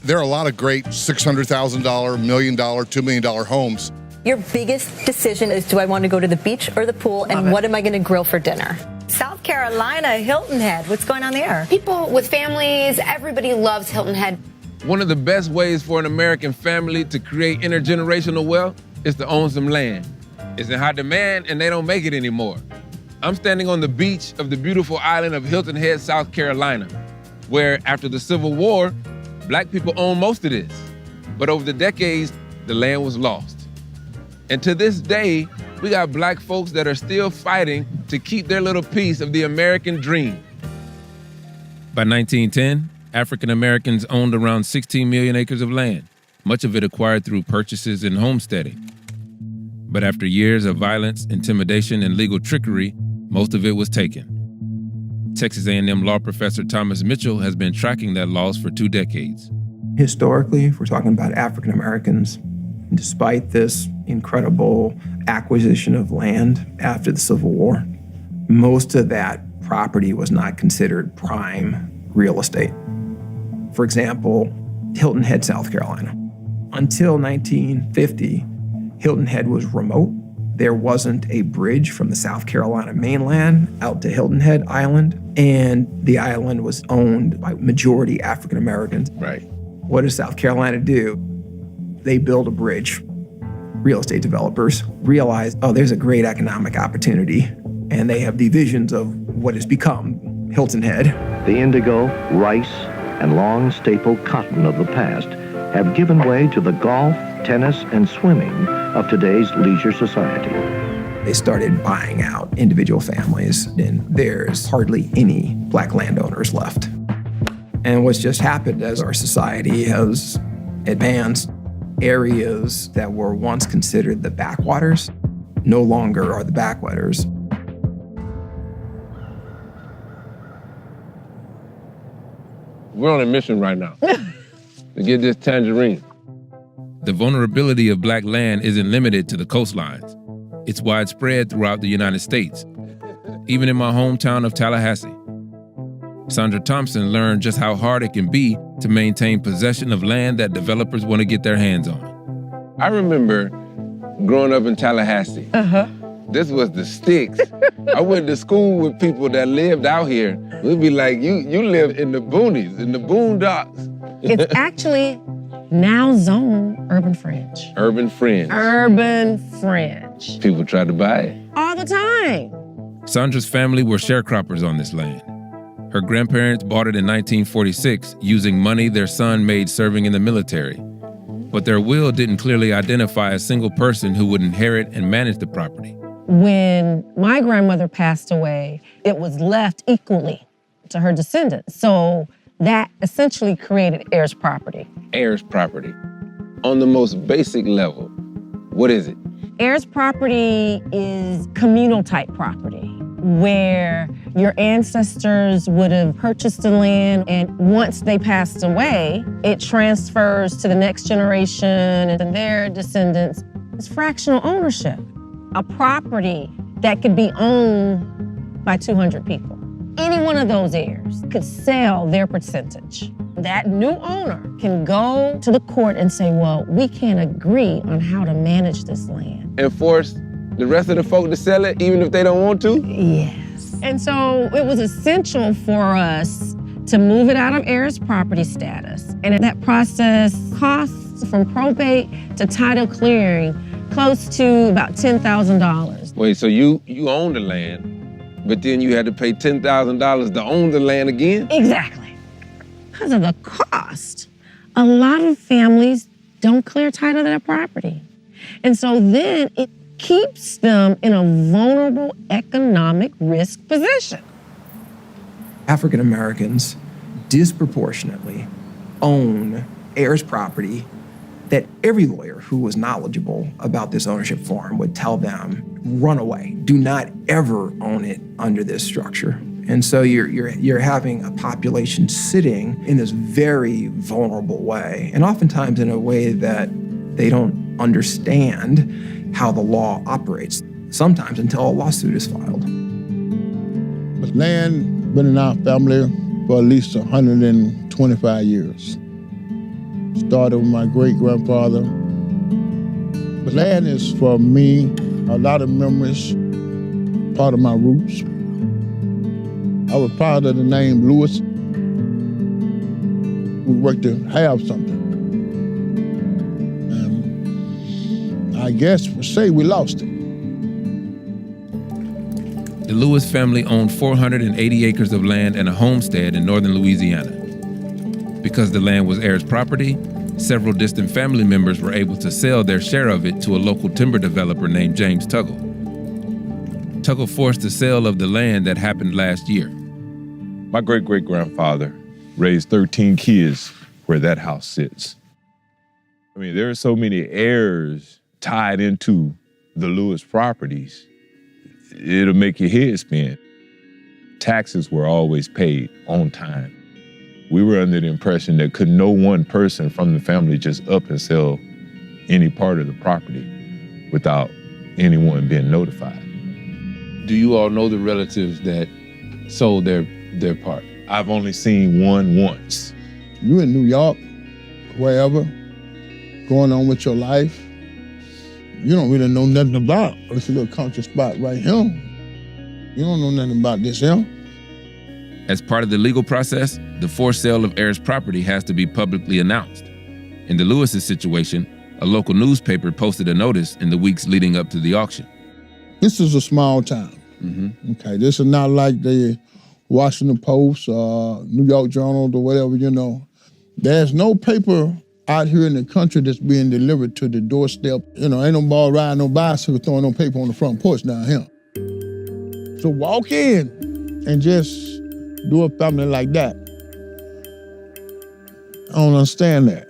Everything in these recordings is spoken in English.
There are a lot of great $600,000, $1 million, $2 million homes. Your biggest decision is, do I want to go to the beach or the pool, and what am I going to grill for dinner? South Carolina, Hilton Head. What's going on there? People with families, everybody loves Hilton Head. One of the best ways for an American family to create intergenerational wealth is to own some land. It's in high demand, and they don't make it anymore. I'm standing on the beach of the beautiful island of Hilton Head, South Carolina, where after the Civil War, Black people owned most of this. But over the decades, the land was lost. And to this day, we got Black folks that are still fighting to keep their little piece of the American dream. By 1910, African Americans owned around 16 million acres of land, much of it acquired through purchases and homesteading. But after years of violence, intimidation, and legal trickery, most of it was taken. Texas A&M law professor Thomas Mitchell has been tracking that loss for 2 decades. Historically, if we're talking about African Americans, despite this incredible acquisition of land after the Civil War, most of that property was not considered prime real estate. For example, Hilton Head, South Carolina. Until 1950, Hilton Head was remote. There wasn't a bridge from the South Carolina mainland out to Hilton Head Island, and the island was owned by majority African Americans. Right. What does South Carolina do? They build a bridge. Real estate developers realize, oh, there's a great economic opportunity, and they have divisions of what has become Hilton Head. The indigo, rice, and long staple cotton of the past have given way to the golf, tennis, and swimming of today's leisure society. They started buying out individual families, and there's hardly any Black landowners left. And what's just happened as our society has advanced, areas that were once considered the backwaters no longer are the backwaters. We're on a mission right now to get this tangerine. The vulnerability of Black land isn't limited to the coastlines. It's widespread throughout the United States, even in my hometown of Tallahassee. Sandra Thompson learned just how hard it can be to maintain possession of land that developers want to get their hands on. I remember growing up in Tallahassee. This was the sticks. I went to school with people that lived out here. We'd be like, you live in the boonies, in the boondocks. It's actually now zoned urban fringe. Urban fringe. Urban fringe. People try to buy it. All the time. Sandra's family were sharecroppers on this land. Her grandparents bought it in 1946 using money their son made serving in the military. But their will didn't clearly identify a single person who would inherit and manage the property. When my grandmother passed away, it was left equally to her descendants. So that essentially created heirs property. Heirs property. On the most basic level, what is it? Heirs property is communal type property, where your ancestors would have purchased the land, and once they passed away, it transfers to the next generation and their descendants. It's fractional ownership. A property that could be owned by 200 people. Any one of those heirs could sell their percentage. That new owner can go to the court and say, well, we can't agree on how to manage this land. And force the rest of the folk to sell it, even if they don't want to? Yes. And so it was essential for us to move it out of heirs property status. And that process costs from probate to title clearing close to about $10,000. Wait, so you own the land, but then you had to pay $10,000 to own the land again? Exactly. Because of the cost, a lot of families don't clear title to their property. And so then it keeps them in a vulnerable economic risk position. African Americans disproportionately own heirs property that every lawyer who was knowledgeable about this ownership form would tell them, run away. Do not ever own it under this structure. And so you're having a population sitting in this very vulnerable way, and oftentimes in a way that they don't understand how the law operates. sometimes until a lawsuit is filed. But land been in our family for at least 125 years. Started with my great-grandfather. But land is, for me, a lot of memories, part of my roots. I was proud of the name Lewis. We worked to have something. And I guess, per se, we lost it. The Lewis family owned 480 acres of land and a homestead in northern Louisiana. Because the land was Heirs' property, several distant family members were able to sell their share of it to a local timber developer named James Tuggle. Tuggle forced the sale of the land that happened last year. My great-great-grandfather raised 13 kids where that house sits. I mean, there are so many heirs tied into the Lewis properties. It'll make your head spin. Taxes were always paid on time. We were under the impression that could no one person from the family just up and sell any part of the property without anyone being notified. Do you all know the relatives that sold their part? I've only seen one once. You in New York, wherever, going on with your life, you don't really know nothing about this little country spot right here. You don't know nothing about this here. As part of the legal process, the forced sale of Heirs' property has to be publicly announced. In the Lewis's situation, a local newspaper posted a notice in the weeks leading up to the auction. This is a small town. Okay, this is not like the Washington Post, New York Journal, or whatever, you know. There's no paper out here in the country that's being delivered to the doorstep. You know, ain't no ball riding no bicycle throwing no paper on the front porch down here. So walk in and just do a family like that. I don't understand that.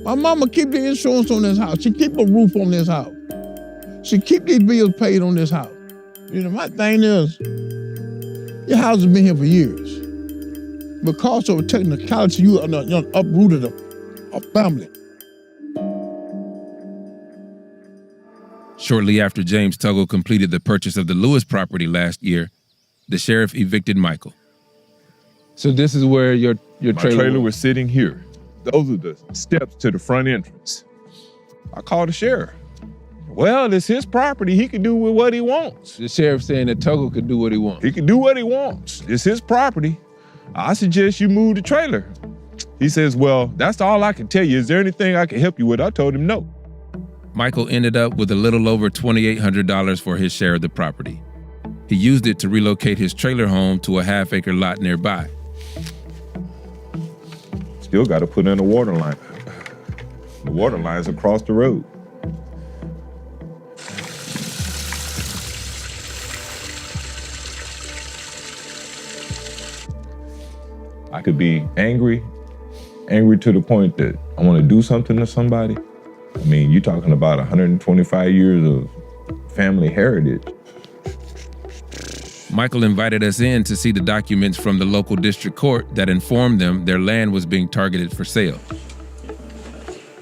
My mama keep the insurance on this house. She keep a roof on this house. She keep these bills paid on this house. You know, my thing is, your house has been here for years. Because of a technicality, you uprooted a family. Shortly after James Tuggle completed the purchase of the Lewis property last year, the sheriff evicted Michael. So this is where your trailer was sitting here. Those are the steps to the front entrance. I called the sheriff. Well, it's his property. He can do with what he wants. The sheriff saying that Tuggle could do what he wants. He can do what he wants. It's his property. I suggest you move the trailer. He says, well, that's all I can tell you. Is there anything I can help you with? I told him no. Michael ended up with a little over $2,800 for his share of the property. He used it to relocate his trailer home to a half-acre lot nearby. Still got to put in a water line. The water line's across the road. I could be angry to the point that I want to do something to somebody. I mean, you're talking about 125 years of family heritage. Michael invited us in to see the documents from the local district court that informed them their land was being targeted for sale.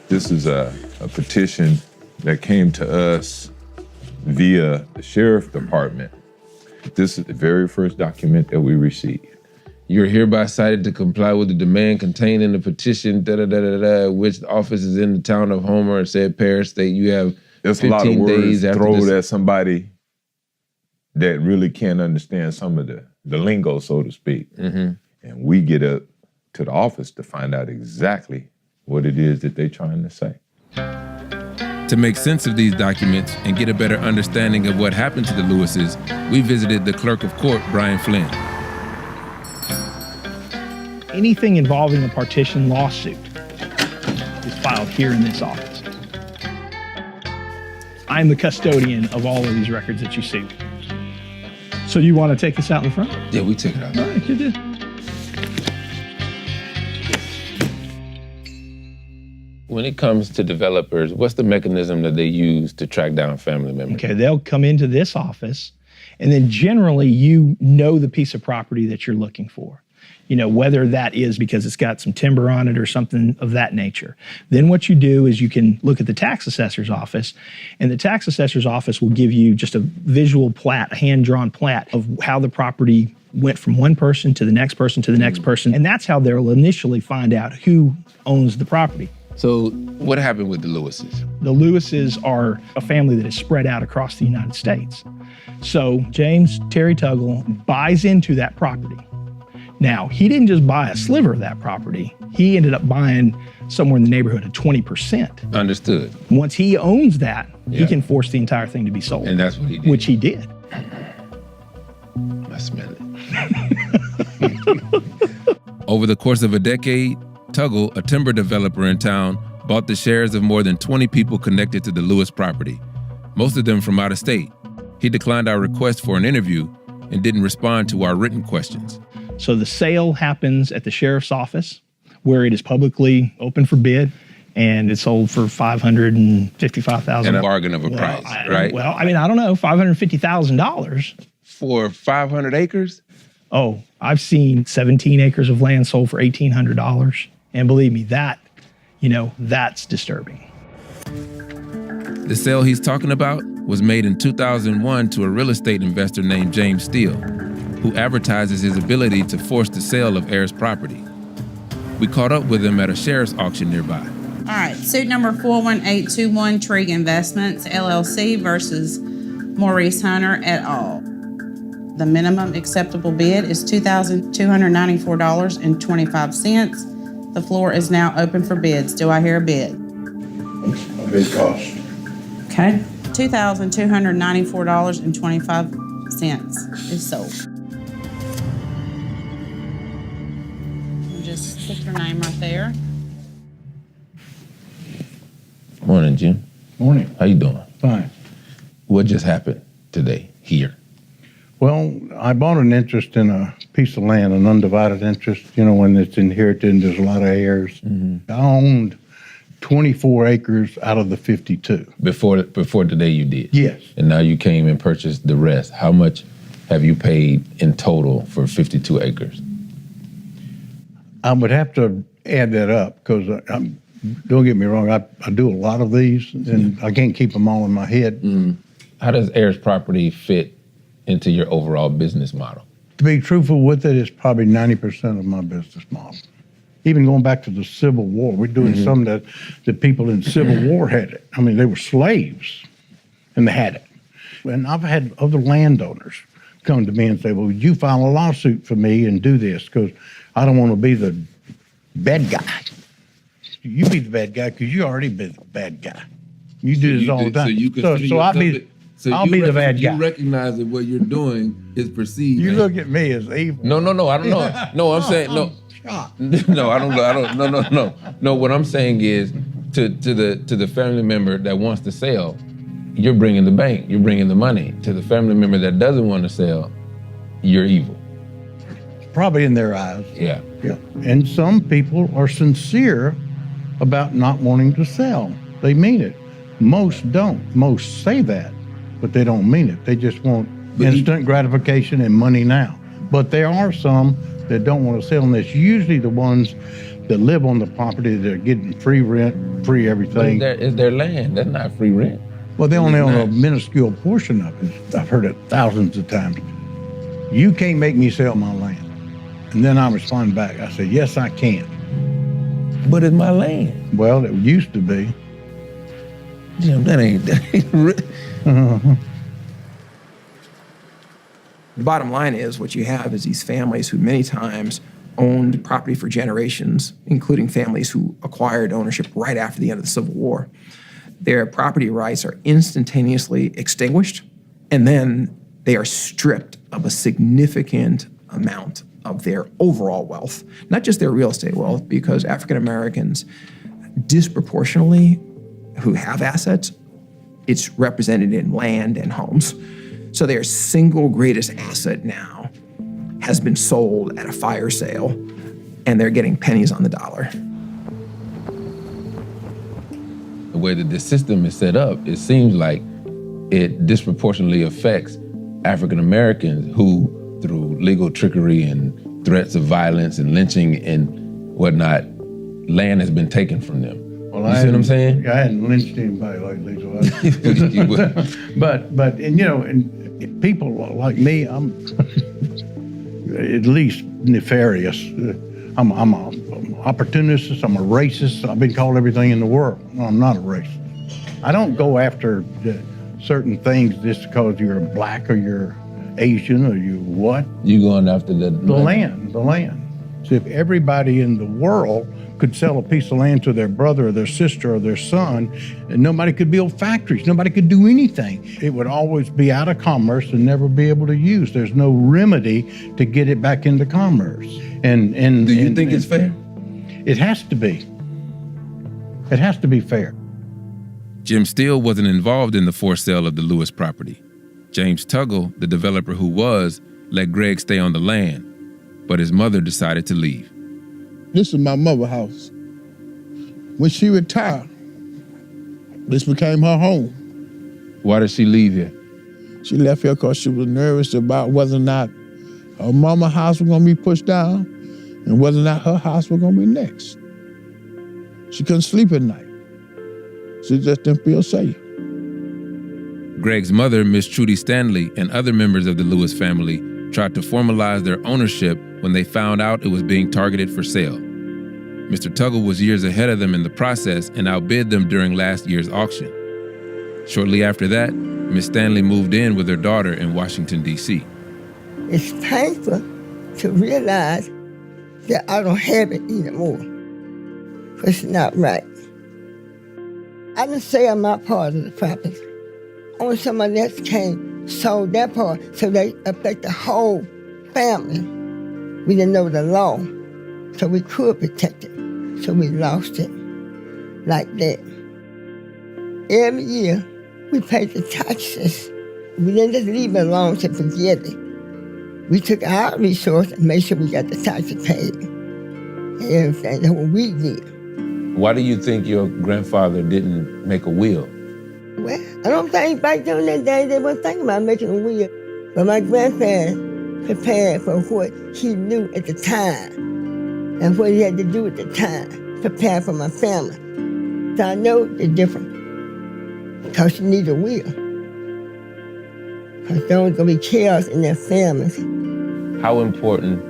This is a petition that came to us via the sheriff department. This is the very first document that we received. You're hereby cited to comply with the demand contained in the petition, which office is in the town of Homer, said parish state. You have There's 15 a lot of words days after thrown this. at somebody that really can't understand some of the lingo, so to speak. And we get up to the office to find out exactly what it is that they're trying to say. To make sense of these documents and get a better understanding of what happened to the Lewises, we visited the clerk of court, Brian Flynn. Anything involving a partition lawsuit is filed here in this office. I'm the custodian of all of these records that you see. So you want to take this out in the front? Yeah, we take it out. All right, good deal. When it comes to developers, what's the mechanism that they use to track down family members? Okay, they'll come into this office, and then generally you know the piece of property that you're looking for. whether that is because it's got some timber on it or something of that nature. Then what you do is you can look at the tax assessor's office, and the tax assessor's office will give you just a visual plat, a hand-drawn plat of how the property went from one person to the next person to the next person, and that's how they'll initially find out who owns the property. So what happened with the Lewises? The Lewises are a family that is spread out across the United States. So James Terry Tuggle buys into that property. Now, he didn't just buy a sliver of that property. He ended up buying somewhere in the neighborhood of 20%. Understood. Once he owns that, he can force the entire thing to be sold. And that's what he did. Which he did. I smell it. Over the course of a decade, Tuggle, a timber developer in town, bought the shares of more than 20 people connected to the Lewis property, most of them from out of state. He declined our request for an interview and didn't respond to our written questions. So the sale happens at the sheriff's office, where it is publicly open for bid, and it's sold for $555,000. And a bargain of a price, right? Well, I mean, I don't know, $550,000. For 500 acres? Oh, I've seen 17 acres of land sold for $1,800. And believe me, that's disturbing. The sale he's talking about was made in 2001 to a real estate investor named James Steele, who advertises his ability to force the sale of Heirs property. We caught up with him at a sheriff's auction nearby. All right, suit number 41821, Trig Investments, LLC versus Maurice Hunter et al. The minimum acceptable bid is $2,294.25. The floor is now open for bids. Do I hear a bid? A bid cost. Okay. $2,294.25 is sold. Just put your name right there. Morning, Jim. Morning. How you doing? Fine. What just happened today here? Well, I bought an interest in a piece of land, an undivided interest. When it's inherited and there's a lot of heirs. Mm-hmm. I owned 24 acres out of the 52. Before today you did? Yes. And now you came and purchased the rest. How much have you paid in total for 52 acres? I would have to add that up because, don't get me wrong, I do a lot of these and I can't keep them all in my head. Mm. How does Heirs property fit into your overall business model? To be truthful with it, it's probably 90% of my business model. Even going back to the Civil War, we're doing some that the people in the Civil War had it. I mean, they were slaves and they had it. And I've had other landowners come to me and say, well, would you file a lawsuit for me and do this? Because I don't want to be the bad guy. You be the bad guy because you already been the bad guy. You do this all the time. I'll be the bad guy. You recognize that what you're doing is perceived. You look at me as evil. No, I don't know. No, I'm saying no. No, I don't. No. What I'm saying is, to the family member that wants to sell, you're bringing the bank. You're bringing the money. To the family member that doesn't want to sell, you're evil. Probably in their eyes. Yeah. And some people are sincere about not wanting to sell. They mean it. Most don't. Most say that, but they don't mean it. They just want instant gratification and money now. But there are some that don't want to sell, and it's usually the ones that live on the property that are getting free rent, free everything. It's their land. That's not free rent. Well, they only own a minuscule portion of it. I've heard it thousands of times. You can't make me sell my land. And then I respond back. I say, yes, I can. But it's my land. Well, it used to be. Jim, that ain't real. The bottom line is what you have is these families who many times owned property for generations, including families who acquired ownership right after the end of the Civil War. Their property rights are instantaneously extinguished, and then they are stripped of a significant amount of their overall wealth, not just their real estate wealth, because African Americans disproportionately who have assets, it's represented in land and homes. So their single greatest asset now has been sold at a fire sale, and they're getting pennies on the dollar. The way that this system is set up, it seems like it disproportionately affects African Americans who, through legal trickery and threats of violence and lynching and whatnot, land has been taken from them. Well, You see what I'm saying? Yeah, I hadn't lynched anybody lately, but and you know, and people like me, I'm at least nefarious. I'm an opportunist. I'm a racist. I've been called everything in the world. No, I'm not a racist. I don't go after certain things just because you're black or you're Asian or you what. You going after the land. So if everybody in the world could sell a piece of land to their brother or their sister or their son, and nobody could build factories, nobody could do anything. It would always be out of commerce and never be able to use. There's no remedy to get it back into commerce. And do you think it's fair? It has to be. It has to be fair. Jim Steele wasn't involved in the forced sale of the Lewis property. James Tuggle, the developer who was, let Greg stay on the land, but his mother decided to leave. This is my mother's house. When she retired, this became her home. Why did she leave here? She left here because she was nervous about whether or not her mama's house was gonna be pushed down and whether or not her house was gonna be next. She couldn't sleep at night. She just didn't feel safe. Greg's mother, Miss Trudy Stanley, and other members of the Lewis family tried to formalize their ownership when they found out it was being targeted for sale. Mr. Tuggle was years ahead of them in the process and outbid them during last year's auction. Shortly after that, Miss Stanley moved in with her daughter in Washington, D.C. It's painful to realize that I don't have it anymore. It's not right. I didn't sell my part of the property. Only somebody else came, sold their part, so they affect the whole family. We didn't know the law, so we could protect it. So we lost it like that. Every year, we paid the taxes. We didn't just leave it alone to forget it. We took our resources and made sure we got the taxes paid. And everything, that's what we did. Why do you think your grandfather didn't make a will? Well, I don't think back during that day they weren't thinking about making a will. But my grandparents prepared for what he knew at the time and what he had to do at the time, prepare for my family. So I know the difference because you need a will. Because there's going to be chaos in their families. How important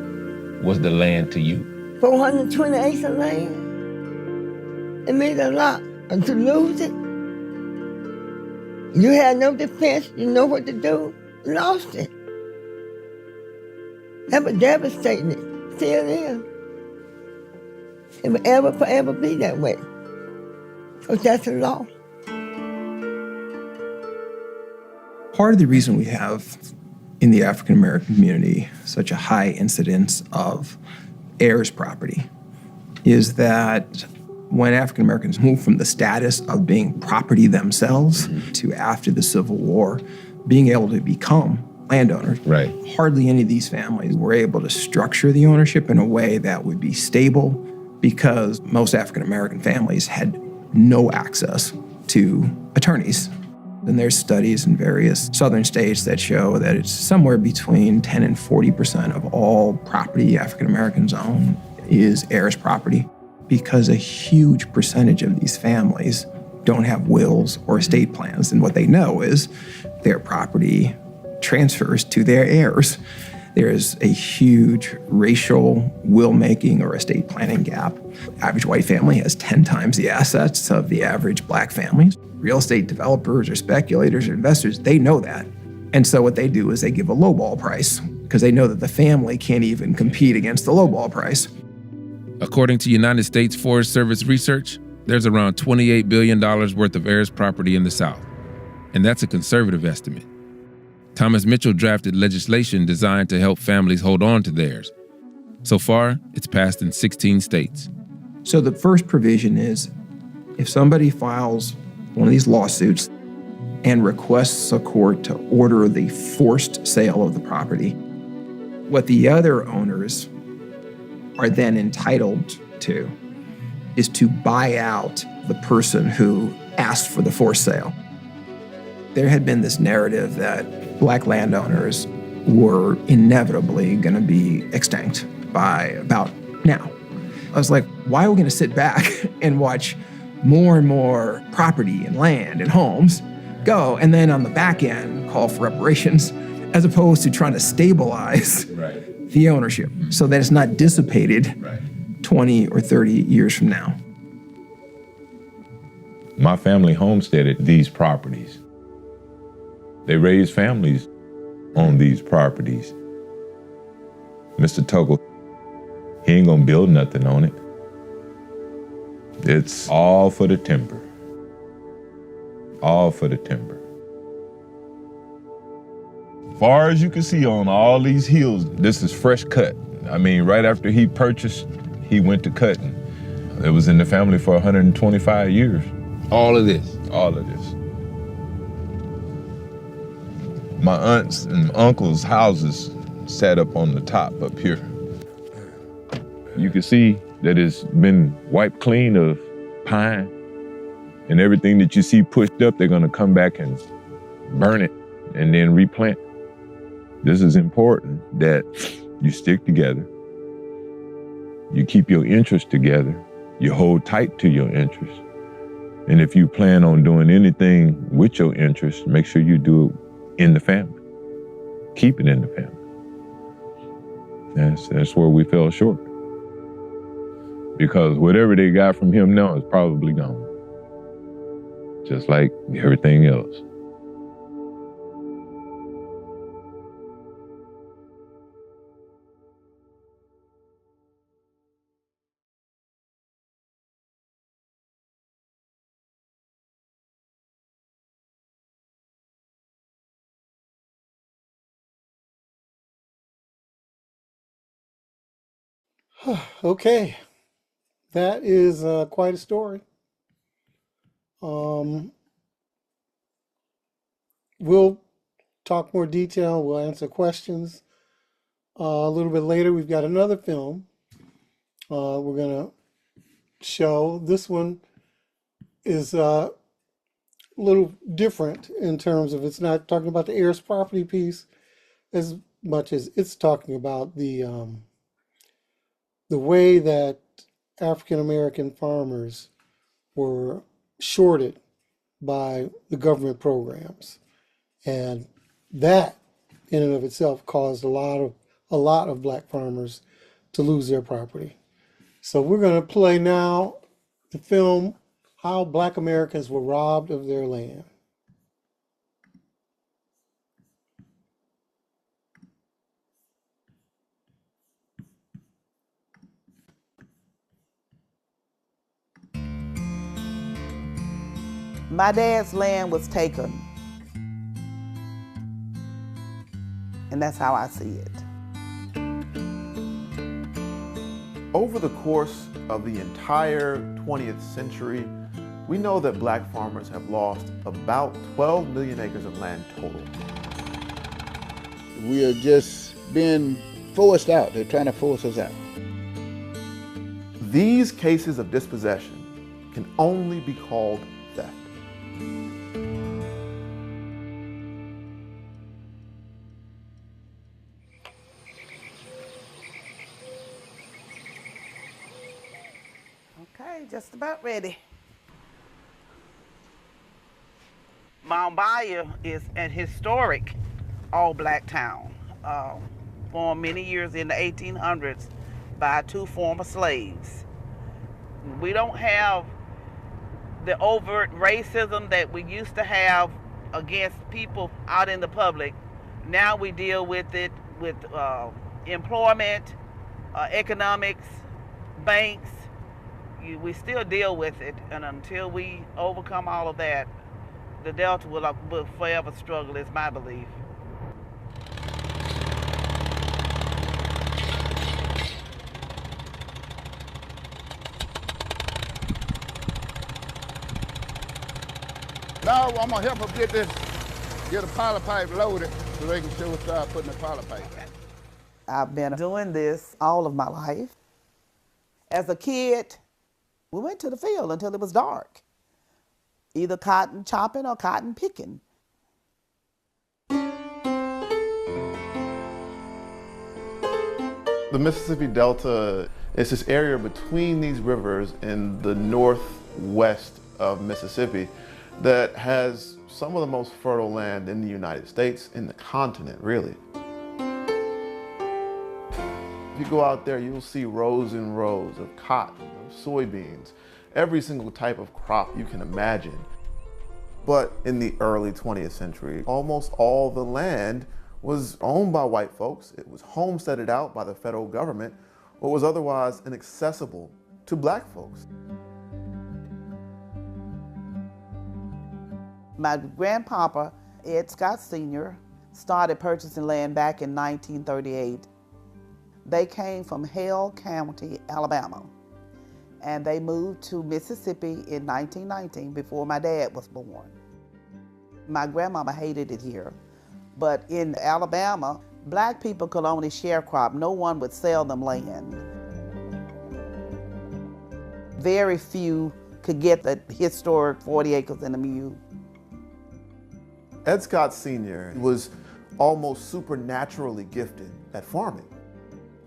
was the land to you? 420 acres of land. It means a lot. And to lose it, you had no defense, you know what to do, lost it. That was devastating. It still is. It will ever, forever be that way. Because that's the law. Part of the reason we have in the African American community such a high incidence of heirs property is that when African Americans moved from the status of being property themselves to after the Civil War, being able to become landowners, right. Hardly any of these families were able to structure the ownership in a way that would be stable because most African American families had no access to attorneys. And there's studies in various southern states that show that it's somewhere between 10 and 40% of all property African Americans own is heirs property, because a huge percentage of these families don't have wills or estate plans. And what they know is their property transfers to their heirs. There's a huge racial will-making or estate planning gap. Average white family has 10 times the assets of the average black families. Real estate developers or speculators or investors, they know that. And so what they do is they give a lowball price because they know that the family can't even compete against the lowball price. According to United States Forest Service research, there's around $28 billion worth of heirs property in the South, and that's a conservative estimate. Thomas Mitchell drafted legislation designed to help families hold on to theirs. So far, it's passed in 16 states. So the first provision is if somebody files one of these lawsuits and requests a court to order the forced sale of the property, what the other owners are then entitled to is to buy out the person who asked for the forced sale. There had been this narrative that black landowners were inevitably going to be extinct by about now. I was like, why are we going to sit back and watch more and more property and land and homes go, and then on the back end call for reparations, as opposed to trying to stabilize the ownership so that it's not dissipated 20 or 30 years from now. My family homesteaded these properties. They raised families on these properties. Mr. Tuggle, he ain't gonna build nothing on it. It's all for the timber. All for the timber. Far as you can see on all these hills, this is fresh cut. I mean, right after he purchased, he went to cutting. It was in the family for 125 years. All of this? All of this. My aunts and uncles' houses sat up on the top up here. You can see that it's been wiped clean of pine, and everything that you see pushed up, they're gonna come back and burn it and then replant. This is important that you stick together, you keep your interests together, you hold tight to your interests, and if you plan on doing anything with your interests, make sure you do it in the family. Keep it in the family. That's where we fell short. Because whatever they got from him now is probably gone. Just like everything else. Okay, that is quite a story. We'll talk more detail. We'll answer questions a little bit later. We've got another film we're going to show. This one is a little different in terms of it's not talking about the Heirs property piece as much as it's talking about the way that African American farmers were shorted by the government programs, and that in and of itself caused a lot of black farmers to lose their property. So we're going to play now the film How Black Americans Were Robbed of Their Land. My dad's land was taken, and that's how I see it. Over the course of the entire 20th century, we know that black farmers have lost about 12 million acres of land total. We are just being forced out. They're trying to force us out. These cases of dispossession can only be called theft. Okay, just about ready. Mount Bayou is an historic all-black town, formed many years in the 1800s by two former slaves. We don't have the overt racism that we used to have against people out in the public. Now we deal with it with employment, economics, banks. We still deal with it, and until we overcome all of that, the Delta will forever struggle, is my belief. Now I'm gonna help them get a poly pipe loaded so they can start putting the poly pipe in. I've been doing this all of my life. As a kid, we went to the field until it was dark, either cotton chopping or cotton picking. The The Mississippi Delta is this area between these rivers in the northwest of Mississippi that has some of the most fertile land in the United States, in the continent, really. If you go out there, you'll see rows and rows of cotton, of soybeans, every single type of crop you can imagine. But in the early 20th century, almost all the land was owned by white folks. It was homesteaded out by the federal government, or was otherwise inaccessible to black folks. My grandpapa, Ed Scott Sr., started purchasing land back in 1938. They came from Hale County, Alabama, and they moved to Mississippi in 1919 before my dad was born. My grandmama hated it here, but in Alabama, black people could only sharecrop. No one would sell them land. Very few could get the historic 40 acres and a mule. Ed Scott Sr. was almost supernaturally gifted at farming.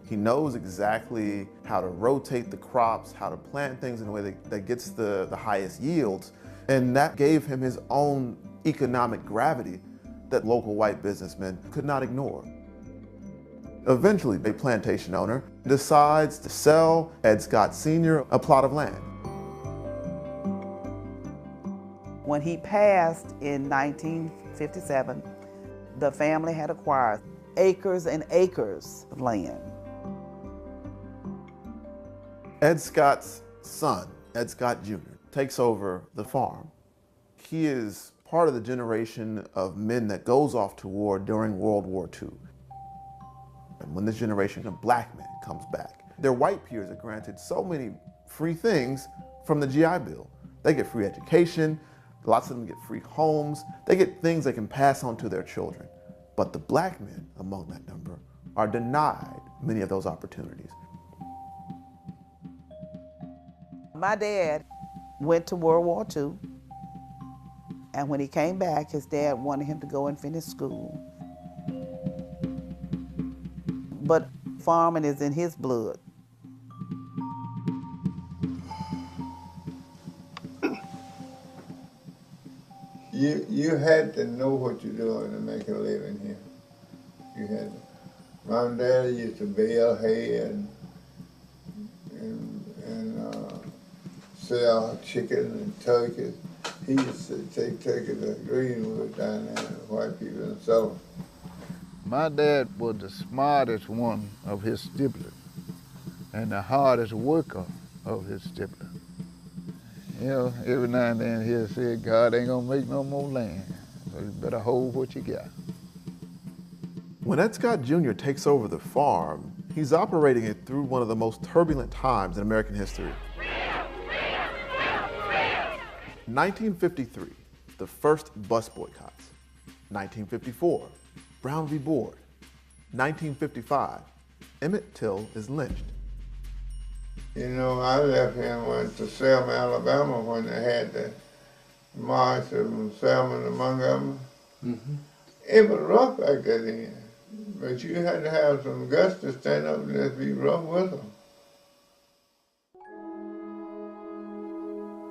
He knows exactly how to rotate the crops, how to plant things in a way that gets the highest yields. And that gave him his own economic gravity that local white businessmen could not ignore. Eventually, a plantation owner decides to sell Ed Scott Sr. a plot of land. When he passed in 1957, the family had acquired acres and acres of land. Ed Scott's son, Ed Scott Jr., takes over the farm. He is part of the generation of men that goes off to war during World War II. And when this generation of black men comes back, their white peers are granted so many free things from the GI Bill. They get free education, lots of them get free homes, they get things they can pass on to their children. But the black men among that number are denied many of those opportunities. My dad went to World War II, and when he came back, his dad wanted him to go and finish school. But farming is in his blood. You had to know what you're doing to make a living here. You had to. My dad used to bale hay and sell chicken and turkeys. He used to take turkeys to Greenwood down there, white people and sell them. My dad was the smartest one of his siblings and the hardest worker of his siblings. You know, every now and then he'll say, God ain't gonna make no more land, so you better hold what you got. When Ed Scott Jr. takes over the farm, he's operating it through one of the most turbulent times in American history. 1953, the first bus boycotts. 1954, Brown v. Board. 1955, Emmett Till is lynched. You know, I left here and went to Selma, Alabama when they had the march from Selma to Montgomery. Mm-hmm. It was rough back then, but you had to have some guts to stand up and just be rough with them.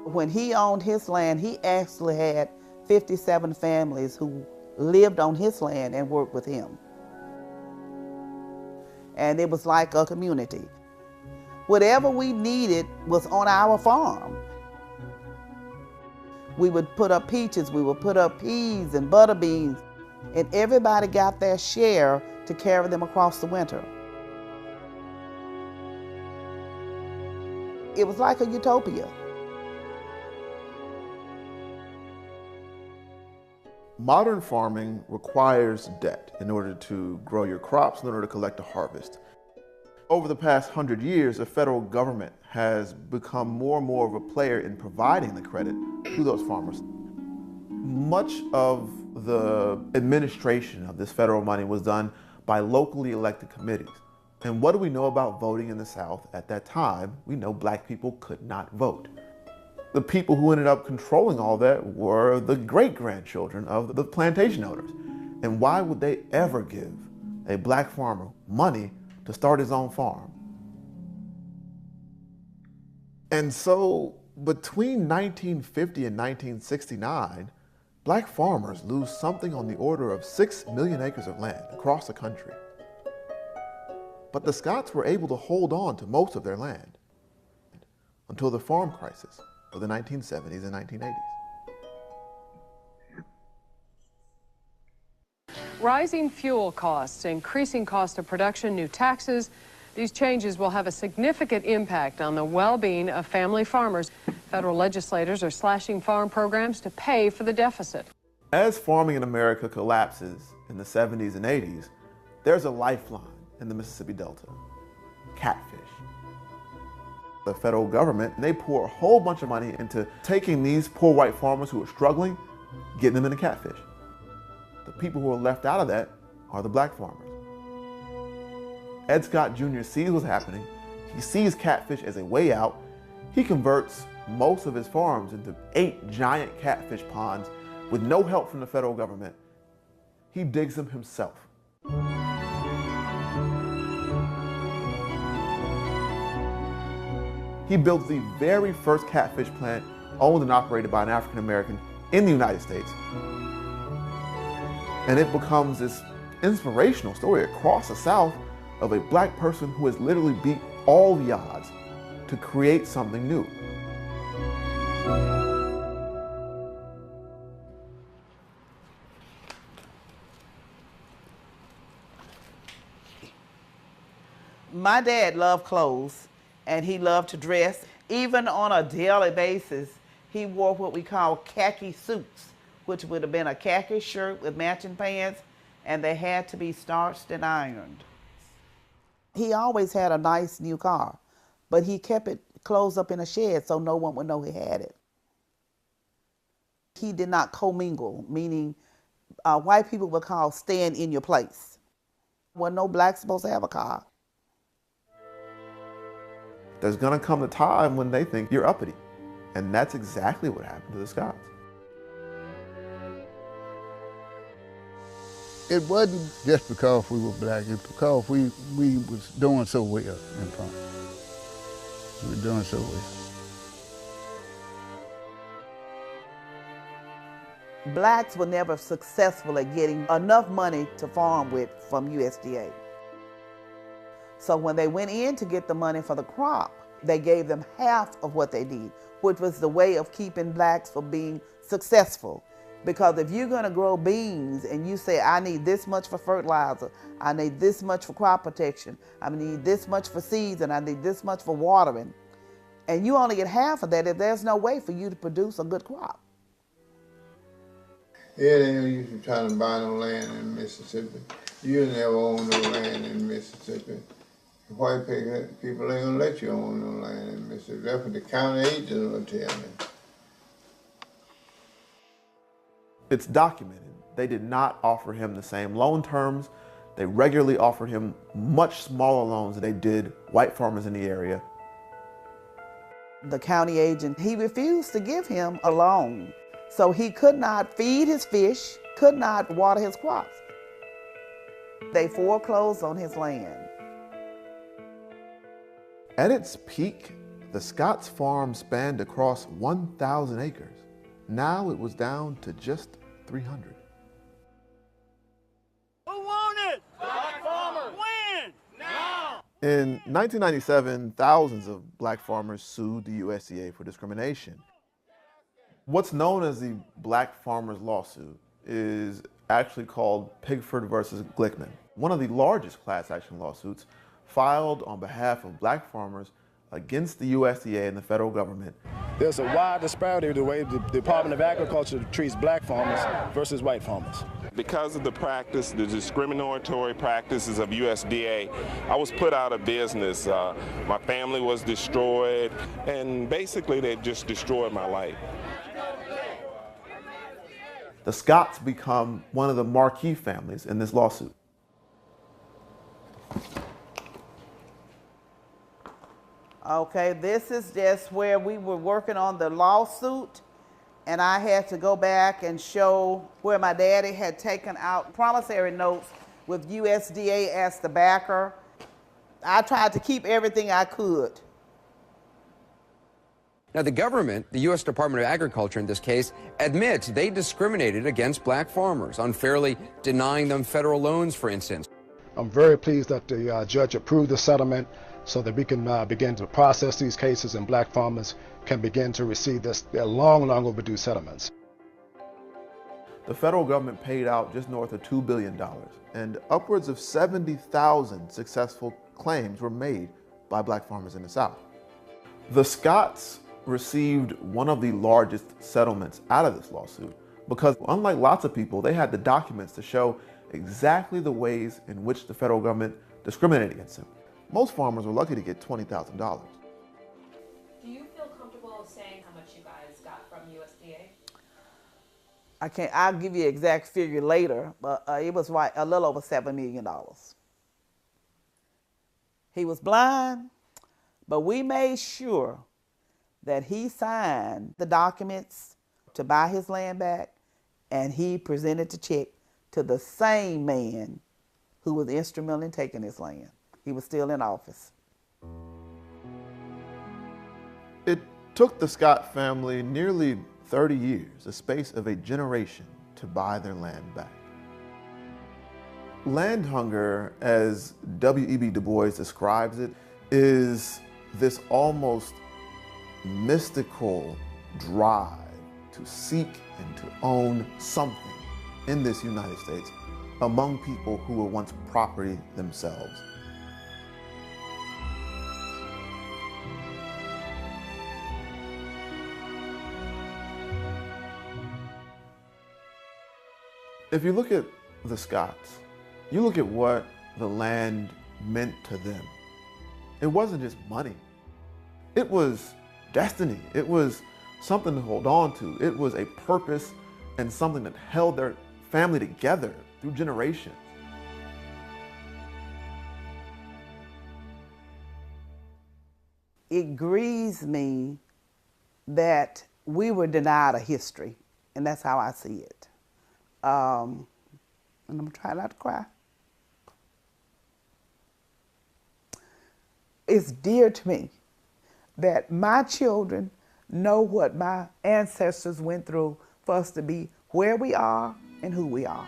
When he owned his land, he actually had 57 families who lived on his land and worked with him. And it was like a community. Whatever we needed was on our farm. We would put up peaches, we would put up peas and butter beans, and everybody got their share to carry them across the winter. It was like a utopia. Modern farming requires debt in order to grow your crops, in order to collect a harvest. Over the past 100 years, the federal government has become more and more of a player in providing the credit to those farmers. Much of the administration of this federal money was done by locally elected committees. And what do we know about voting in the South at that time? We know black people could not vote. The people who ended up controlling all that were the great-grandchildren of the plantation owners. And why would they ever give a black farmer money to start his own farm. And so between 1950 and 1969, black farmers lose something on the order of 6 million acres of land across the country. But the Scots were able to hold on to most of their land until the farm crisis of the 1970s and 1980s. Rising fuel costs, increasing cost of production, new taxes. These changes will have a significant impact on the well-being of family farmers. Federal legislators are slashing farm programs to pay for the deficit. As farming in America collapses in the 70s and 80s, there's a lifeline in the Mississippi Delta: catfish. The federal government, they pour a whole bunch of money into taking these poor white farmers who are struggling, getting them into catfish. The people who are left out of that are the black farmers. Ed Scott Jr. sees what's happening. He sees catfish as a way out. He converts most of his farms into 8 giant catfish ponds with no help from the federal government. He digs them himself. He builds the very first catfish plant owned and operated by an African American in the United States. And it becomes this inspirational story across the South of a black person who has literally beat all the odds to create something new. My dad loved clothes, and he loved to dress. Even on a daily basis, he wore what we call khaki suits, which would have been a khaki shirt with matching pants, and they had to be starched and ironed. He always had a nice new car, but he kept it closed up in a shed so no one would know he had it. He did not commingle, meaning white people would call staying in your place. Well, no black supposed to have a car. There's gonna come a time when they think you're uppity. And that's exactly what happened to the Scots. It wasn't just because we were black, it's because we was doing so well in front. We were doing so well. Blacks were never successful at getting enough money to farm with from USDA. So when they went in to get the money for the crop, they gave them half of what they need, which was the way of keeping blacks from being successful. Because if you're gonna grow beans and you say, I need this much for fertilizer, I need this much for crop protection, I need this much for seeds, and I need this much for watering, and you only get half of that, there's no way for you to produce a good crop. Yeah, they used to try to buy no land in Mississippi. You never own no land in Mississippi. White people ain't gonna let you own no land in Mississippi. That's what the county agent will tell me. It's documented. They did not offer him the same loan terms. They regularly offered him much smaller loans than they did white farmers in the area. The county agent, he refused to give him a loan. So he could not feed his fish, could not water his crops. They foreclosed on his land. At its peak, the Scots farm spanned across 1,000 acres. Now it was down to just 300. Who won it? Black farmers. When? Now. In 1997, thousands of black farmers sued the USDA for discrimination. What's known as the Black Farmers Lawsuit is actually called Pigford versus Glickman, one of the largest class action lawsuits filed on behalf of black farmers against the USDA and the federal government. There's a wide disparity in the way the Department of Agriculture treats black farmers versus white farmers. Because of the practice, the discriminatory practices of USDA, I was put out of business. My family was destroyed, and basically they just destroyed my life. The Scots become one of the marquee families in this lawsuit. Okay, this is just where we were working on the lawsuit, and I had to go back and show where my daddy had taken out promissory notes with USDA as the backer. I tried to keep everything I could. Now, the government, the U.S. Department of Agriculture in this case, admits they discriminated against black farmers, unfairly denying them federal loans, for instance. I'm very pleased that the judge approved the settlement so that we can begin to process these cases and black farmers can begin to receive their long, long overdue settlements. The federal government paid out just north of $2 billion, and upwards of 70,000 successful claims were made by black farmers in the South. The Scotts received one of the largest settlements out of this lawsuit because, unlike lots of people, they had the documents to show exactly the ways in which the federal government discriminated against them. Most farmers were lucky to get $20,000. Do you feel comfortable saying how much you guys got from USDA? I'll give you an exact figure later, but it was right a little over $7 million. He was blind, but we made sure that he signed the documents to buy his land back, and he presented the check to the same man who was instrumental in taking his land. He was still in office. It took the Scott family nearly 30 years, a space of a generation, to buy their land back. Land hunger, as W.E.B. Du Bois describes it, is this almost mystical drive to seek and to own something in this United States among people who were once property themselves. If you look at the Scotts, you look at what the land meant to them. It wasn't just money. It was destiny. It was something to hold on to. It was a purpose and something that held their family together through generations. It grieves me that we were denied a history, and that's how I see it. And I'm gonna try not to cry. It's dear to me that my children know what my ancestors went through for us to be where we are and who we are.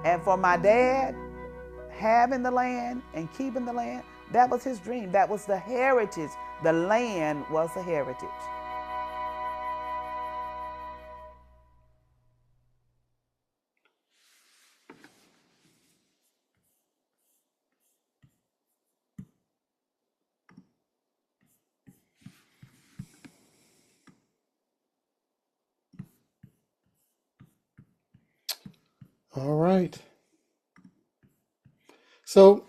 And for my dad, having the land and keeping the land, that was his dream. That was the heritage. The land was the heritage. All right. So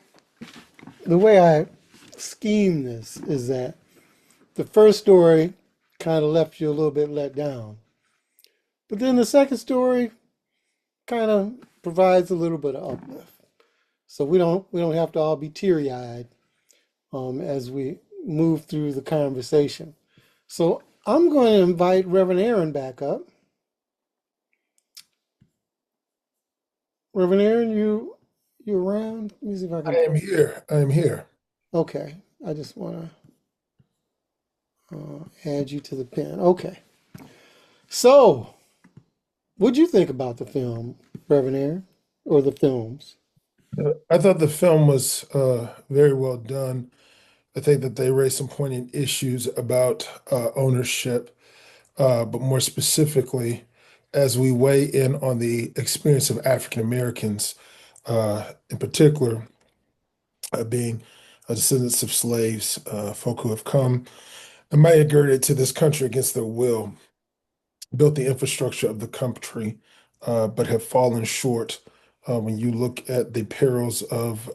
the way I scheme this is that the first story kind of left you a little bit let down. But then the second story kind of provides a little bit of uplift. So we don't have to all be teary-eyed as we move through the conversation. So I'm going to invite Reverend Aaron back up. Reverend Aaron, you around? Let me see if I can. I am here. I am here. Okay. I just want to add you to the pen. Okay. So, what'd you think about the film, Reverend Aaron, or the films? I thought the film was very well done. I think that they raised some poignant issues about ownership, but more specifically, as we weigh in on the experience of African Americans, in particular, being descendants of slaves, folk who have come and migrated to this country against their will, built the infrastructure of the country, but have fallen short when you look at the perils of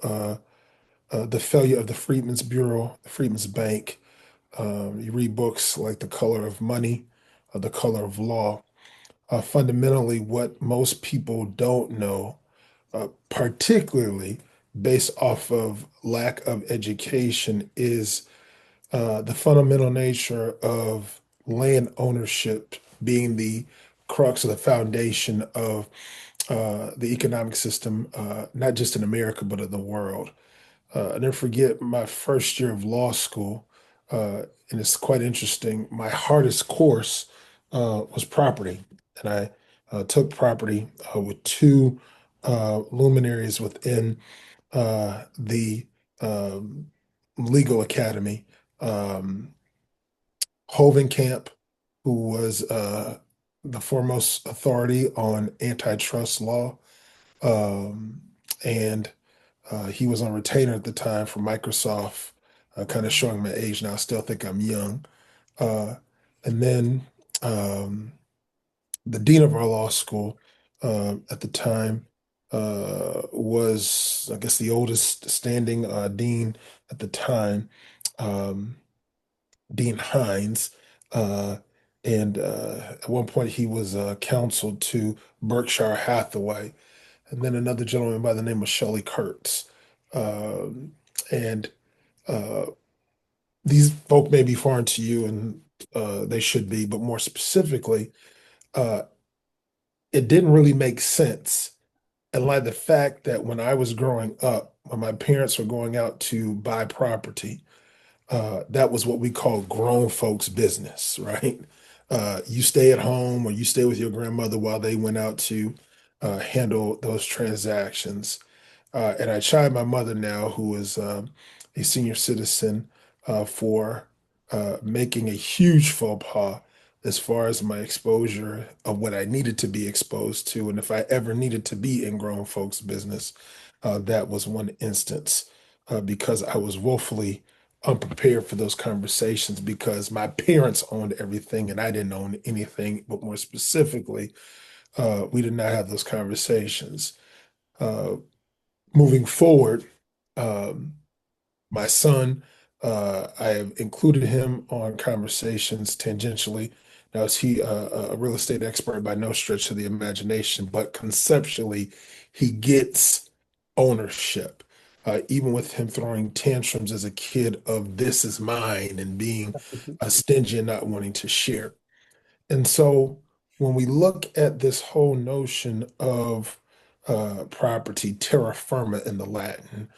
the failure of the Freedmen's Bureau, the Freedmen's Bank. You read books like The Color of Money, The Color of Law. Fundamentally, what most people don't know, particularly based off of lack of education, is the fundamental nature of land ownership being the crux of the foundation of the economic system, not just in America, but in the world. I never forget my first year of law school, and it's quite interesting. My hardest course was property, and I took property with two luminaries within the legal academy, um, Hovenkamp, who was the foremost authority on antitrust law, um, and he was on retainer at the time for Microsoft, kind of showing my age now. I still think I'm young. Uh, and then the dean of our law school at the time was, I guess, the oldest standing dean at the time, um, Dean Hines. Uh, and at one point, he was counseled to Berkshire Hathaway, and then another gentleman by the name of Shelley Kurtz. Um, and uh, these folk may be foreign to you, and they should be, but more specifically, uh, it didn't really make sense in light of the fact that when I was growing up, when my parents were going out to buy property, that was what we call grown folks business, right? You stay at home or you stay with your grandmother while they went out to handle those transactions. And I chide my mother now, who is a senior citizen, for making a huge faux pas as far as my exposure of what I needed to be exposed to. And if I ever needed to be in grown folks' business, that was one instance because I was woefully unprepared for those conversations because my parents owned everything and I didn't own anything. But more specifically, we did not have those conversations. Uh, Moving forward, um, my son, I have included him on conversations tangentially. Now, is he a real estate expert by no stretch of the imagination, but conceptually, he gets ownership. Even with him throwing tantrums as a kid of this is mine and being stingy and not wanting to share. And so when we look at this whole notion of property, terra firma in the Latin,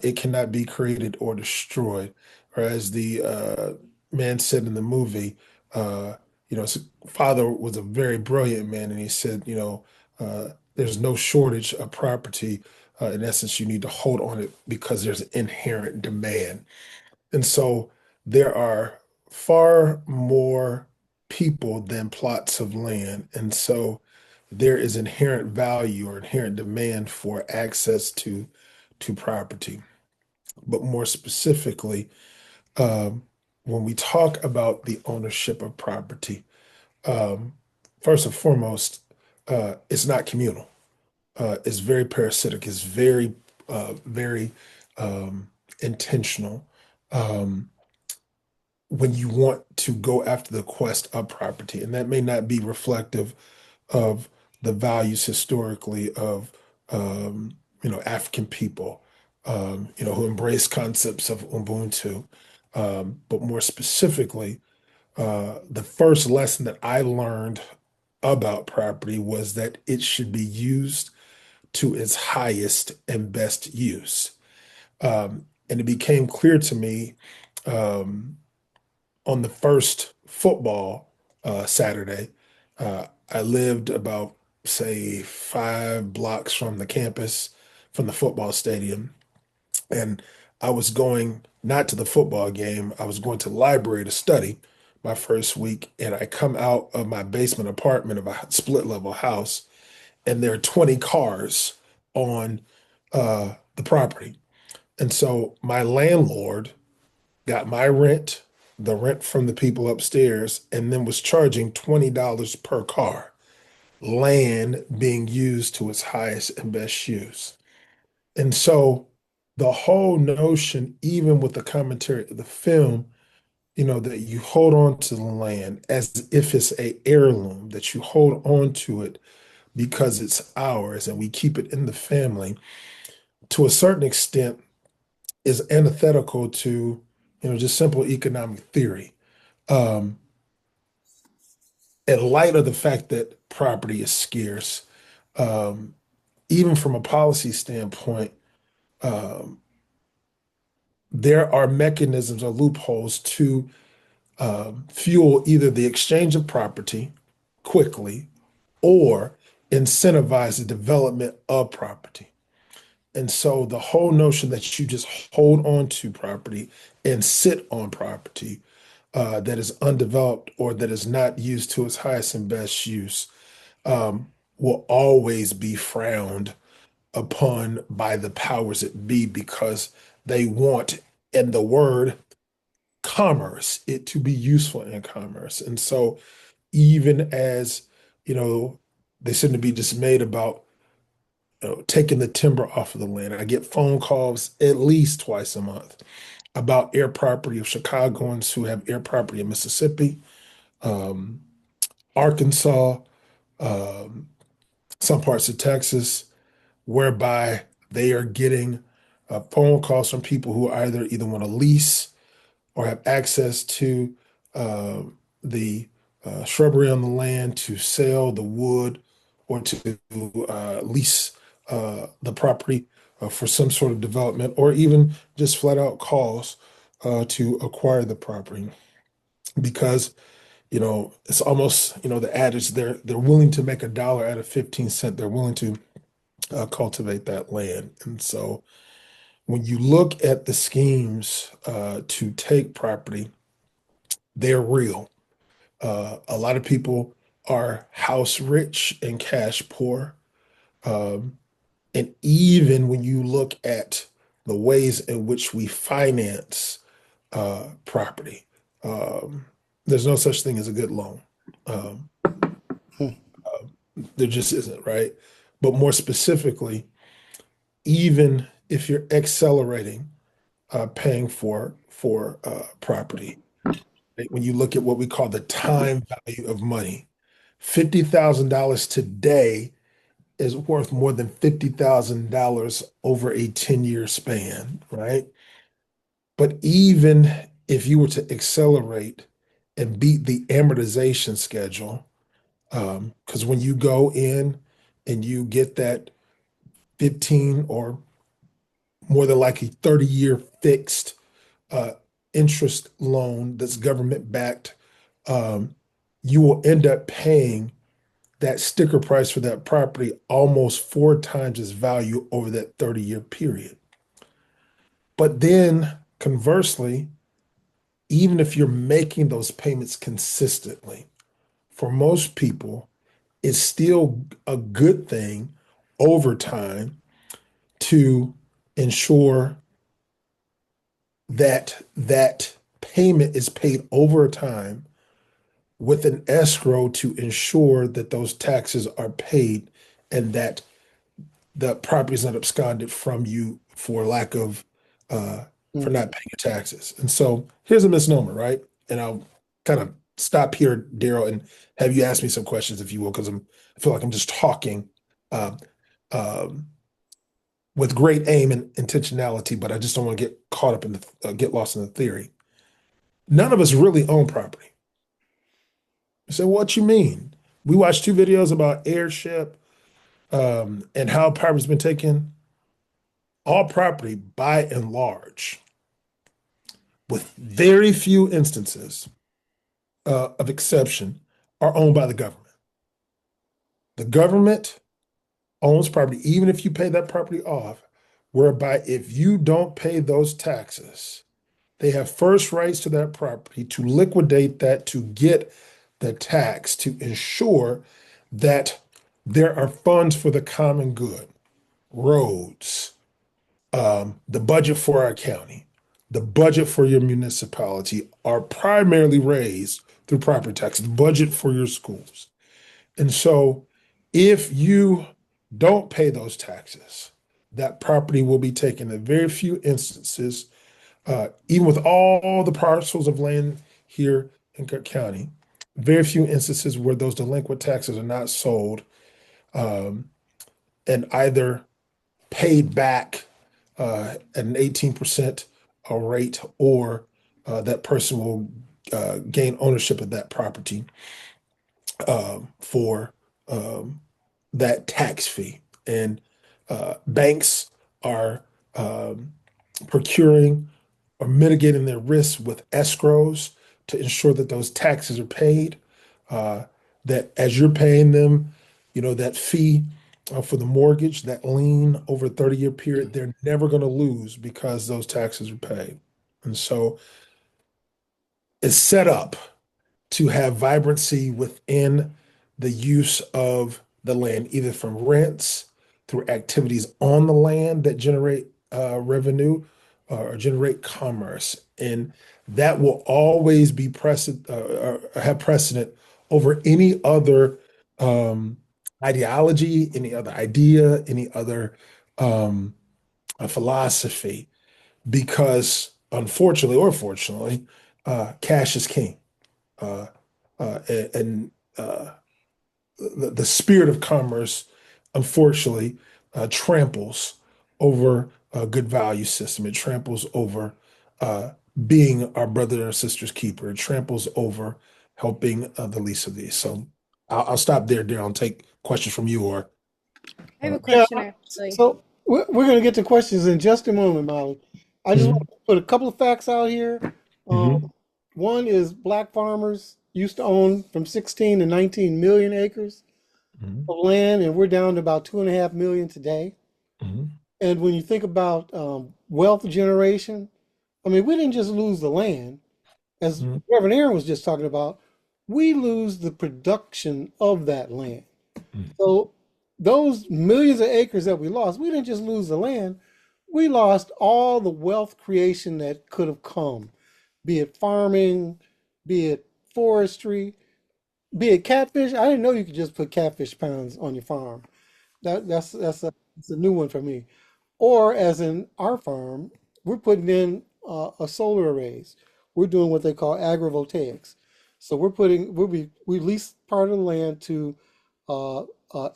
it cannot be created or destroyed. Or as the man said in the movie, his father was a very brilliant man, and he said, there's no shortage of property. In essence, you need to hold on it because there's inherent demand. And so there are far more people than plots of land. And so there is inherent value or inherent demand for access to property. But more specifically, um, when we talk about the ownership of property, um, first and foremost, it's not communal. It's very parasitic. It's very intentional. Um, when you want to go after the quest of property, and that may not be reflective of the values historically of African people, who embrace concepts of Ubuntu. But more specifically, the first lesson that I learned about property was that it should be used to its highest and best use. And it became clear to me on the first football Saturday. I lived about, say, 5 blocks from the campus, from the football stadium. And I was going not to the football game, I was going to the library to study my first week. And I come out of my basement apartment of a split level house, and there are 20 cars on the property. And so my landlord got my rent, the rent from the people upstairs, and then was charging $20 per car, land being used to its highest and best use. And so the whole notion, even with the commentary of the film, that you hold on to the land as if it's a heirloom, that you hold on to it because it's ours and we keep it in the family, to a certain extent, is antithetical to, just simple economic theory. In light of the fact that property is scarce, um, even from a policy standpoint, um, there are mechanisms or loopholes to fuel either the exchange of property quickly or incentivize the development of property. And so the whole notion that you just hold on to property and sit on property that is undeveloped or that is not used to its highest and best use will always be frowned upon by the powers that be because they want, in the word commerce, it to be useful in commerce. And so even as, they seem to be dismayed about taking the timber off of the land. I get phone calls at least twice a month about air property of Chicagoans who have air property in Mississippi, um, Arkansas, um, some parts of Texas, whereby they are getting phone calls from people who either want to lease or have access to the shrubbery on the land to sell the wood or to lease the property for some sort of development, or even just flat out calls to acquire the property. Because it's almost the adage they're willing to make a dollar out of 15 cents. They're willing to cultivate that land, and so when you look at the schemes to take property, they're real. A lot of people are house rich and cash poor. Um, and even when you look at the ways in which we finance property, there's no such thing as a good loan. Um, there just isn't, right? But more specifically, even if you're accelerating paying for property, right? When you look at what we call the time value of money, $50,000 today is worth more than $50,000 over a 10-year span, right? But even if you were to accelerate and beat the amortization schedule, because when you go in and you get that 15 or more than likely 30-year fixed uh, interest loan that's government backed, you will end up paying that sticker price for that property almost 4 times its value over that 30-year period. But then conversely, even if you're making those payments consistently, for most people, it's still a good thing over time to ensure that that payment is paid over time with an escrow to ensure that those taxes are paid and that the property is not absconded from you for lack of for not paying your taxes. And so here's a misnomer, right? And I'll kind of stop here, Daryl, and have you ask me some questions, if you will, because I feel like I'm just talking uh, um, with great aim and intentionality, but I just don't want to get caught up in get lost in the theory. None of us really own property. You say, what you mean? We watched 2 videos about airship and how property's been taken. All property, by and large, with very few instances of exception, are owned by the government. The government owns property, even if you pay that property off, whereby if you don't pay those taxes, they have first rights to that property to liquidate that, to get the tax, to ensure that there are funds for the common good, roads, the budget for our county, the budget for your municipality are primarily raised through property taxes, the budget for your schools. And so if you don't pay those taxes, that property will be taken in very few instances, even with all the parcels of land here in Cook County, very few instances where those delinquent taxes are not sold and either paid back at an 18% rate, or that person will gain ownership of that property for that tax fee. And banks are procuring or mitigating their risk with escrows to ensure that those taxes are paid. That as you're paying them, that fee for the mortgage, that lien over a 30-year period, they're never going to lose because those taxes are paid. And so it's set up to have vibrancy within the use of the land, either from rents, through activities on the land that generate revenue or generate commerce. And that will always be have precedent over any other ideology, any other idea, any other philosophy, because unfortunately or fortunately, cash is king. And the spirit of commerce, unfortunately, tramples over a good value system. It tramples over being our brother and sister's keeper. It tramples over helping the least of these. So I'll stop there, Darren. I'll take questions from you or. I have a Yeah, question actually. so we're going to get to questions in just a moment, Molly. I just want to put a couple of facts out here. One is black farmers used to own from 16 to 19 million acres of land, and we're down to about 2.5 million today. And when you think about wealth generation, I mean, we didn't just lose the land, as Reverend Aaron was just talking about. We lose the production of that land. So those millions of acres that we lost, we didn't just lose the land, we lost all the wealth creation that could have come, be it farming, be it forestry, be it catfish. I didn't know you could just put catfish pounds on your farm. That's a new one for me. Or as in our farm, we're putting in a solar arrays. We're doing what they call agrivoltaics. So we lease part of the land to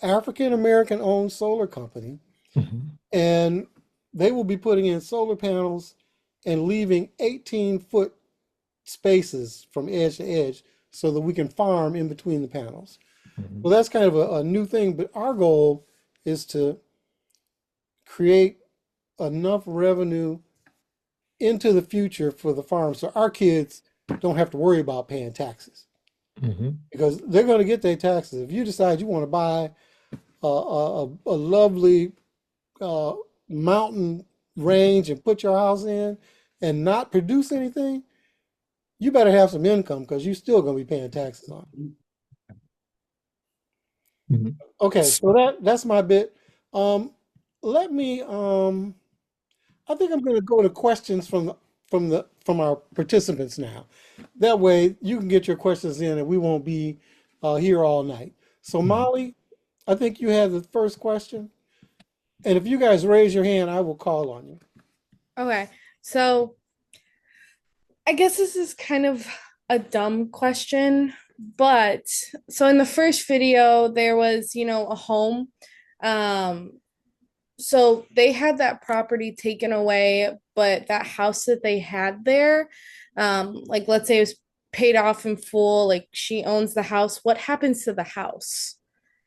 African American owned solar company, and they will be putting in solar panels and leaving 18-foot spaces from edge to edge so that we can farm in between the panels. Well, that's kind of a new thing, but our goal is to create enough revenue into the future for the farm so our kids don't have to worry about paying taxes. Because they're going to get their taxes. If you decide you want to buy a lovely mountain range and put your house in and not produce anything, you better have some income because you're still going to be paying taxes on it. Okay, so that's my bit. Let me. I think I'm going to go to questions from our participants now. That way, you can get your questions in, and we won't be here all night. So, Molly, I think you have the first question, and if you guys raise your hand, I will call on you. Okay, so I guess this is kind of a dumb question, but so in the first video, there was, a home. So they had that property taken away, but that house that they had there, like let's say it was paid off in full, like she owns the house. What happens to the house?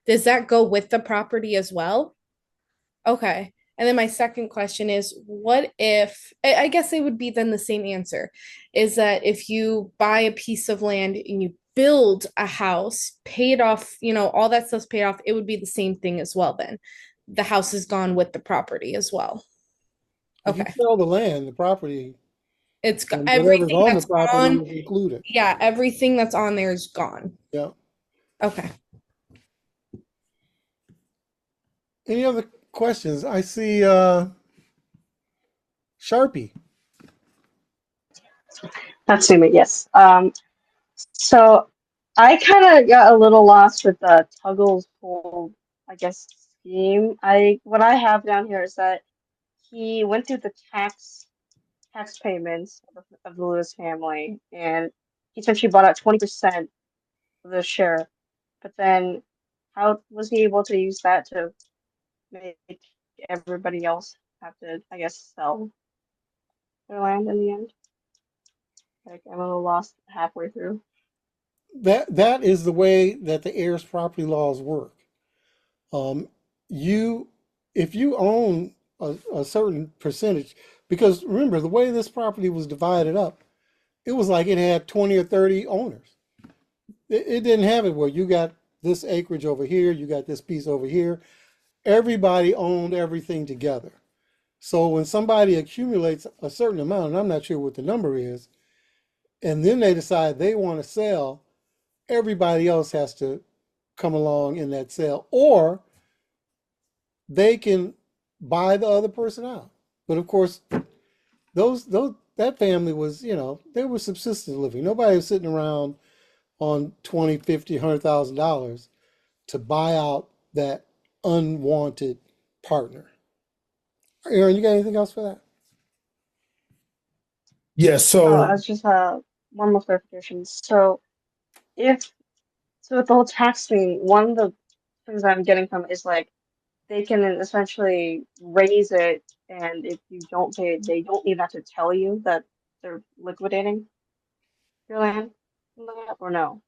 Does that go with the property as well? Okay. And then my second question is, what if, I guess it would be then the same answer, is that if you buy a piece of land and you build a house, paid off, all that stuff's paid off, it would be the same thing as well then. The house is gone with the property as well. Okay. If you sell the land, the property, it's gone. Everything Everything on that's the property on, is included. yeah, everything that's on there is gone. Yeah. Okay. Any other questions? I see Sharpie. That's me, yes. So I kind of got a little lost with Tuggle's whole, I guess, scheme. What I have down here is that he went through the tax payments of the Lewis family, and he essentially bought out 20% of the share. But then, how was he able to use that to make everybody else have to, I guess, sell their land in the end? Like, I'm a little lost halfway through. That is the way that the heirs property laws work. Um, you, if you own a certain percentage, because remember the way this property was divided up, it was like it had 20 or 30 owners. It didn't have it where you got this acreage over here, you got this piece over here. Everybody owned everything together. So when somebody accumulates a certain amount, and I'm not sure what the number is, and then they decide they want to sell, everybody else has to come along in that sale, or they can buy the other person out. But of course, that family was, they were subsistence living. Nobody was sitting around on $20, $50, $100,000 to buy out that unwanted partner. Aaron, you got anything else for that? Yeah, so I was just one more clarification. So with the whole tax thing, one of the things I'm getting from it is like they can essentially raise it, and if you don't pay it, they don't even have to tell you that they're liquidating your land, or no?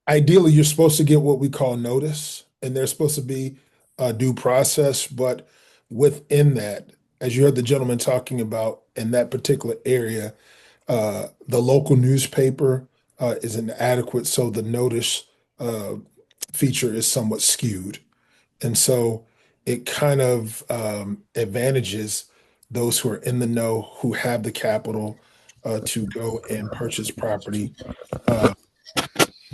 ideally you're supposed to get what we call notice, and there's supposed to be a due process, but within that, as you heard the gentleman talking about in that particular area, the local newspaper is inadequate, so the notice uh, feature is somewhat skewed. And so it kind of advantages those who are in the know, who have the capital to go and purchase property, uh,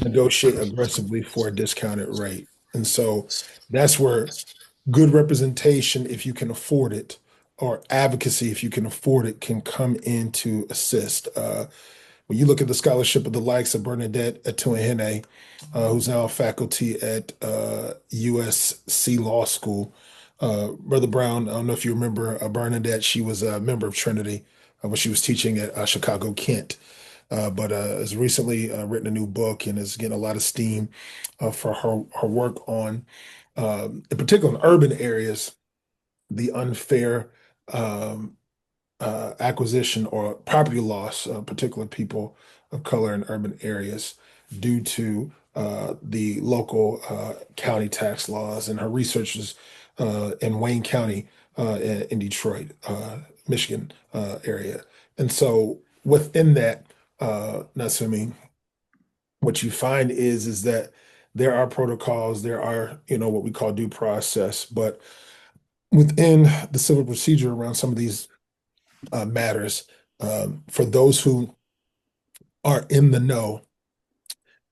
negotiate aggressively for a discounted rate. And so that's where good representation, if you can afford it, or advocacy, if you can afford it, can come in to assist. When you look at the scholarship of the likes of Bernadette Atuahene, who's now a faculty at USC Law School, Brother Brown, I don't know if you remember Bernadette, she was a member of Trinity when she was teaching at Chicago Kent. But has recently written a new book and is getting a lot of steam for her work on, in particular in urban areas, the unfair um, acquisition or property loss, particular people of color in urban areas due to the local county tax laws. And her research is in Wayne County in Detroit, Michigan area. And so within that, Nasumi, what you find is that there are protocols, there are, what we call due process, but within the civil procedure around some of these matters, for those who are in the know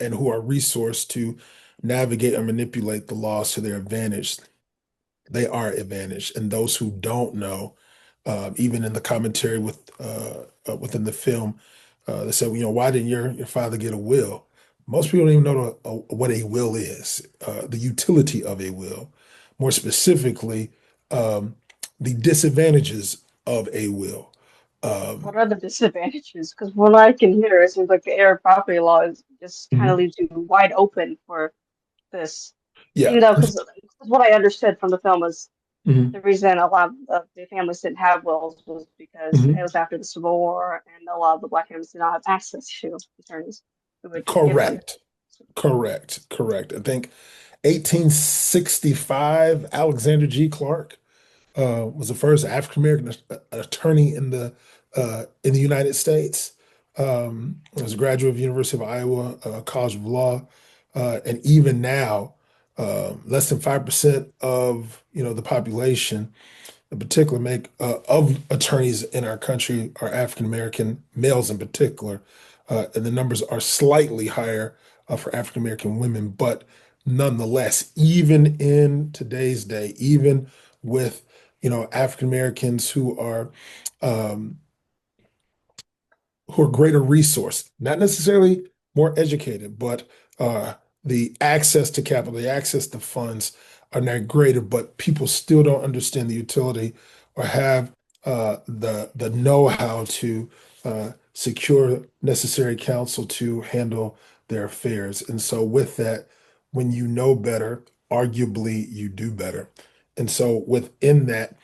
and who are resourced to navigate and manipulate the laws to their advantage, they are advantaged. And those who don't know, even in the commentary within the film, they said, why didn't your father get a will? Most people don't even know what a will is, the utility of a will. More specifically, the disadvantages of a will. What are the disadvantages? Because what I can hear, it seems like the air property law is just kind of leaves you wide open for this. Yeah. Because what I understood from the film was the reason a lot of the families didn't have wills was because it was after the Civil War, and a lot of the Black families did not have access to attorneys who would give them. Correct. I think 1865, Alexander G. Clark was the first African American attorney in the United States. Was a graduate of the University of Iowa College of Law, and even now, less than 5% of the population, in particular, make of attorneys in our country are African American males in particular, and the numbers are slightly higher for African American women, but nonetheless, even in today's day, even with African Americans um, who are greater resource, not necessarily more educated, but the access to capital, the access to funds are not greater, but people still don't understand the utility or have the know-how to secure necessary counsel to handle their affairs. And so with that, when you know better, arguably you do better. And so within that,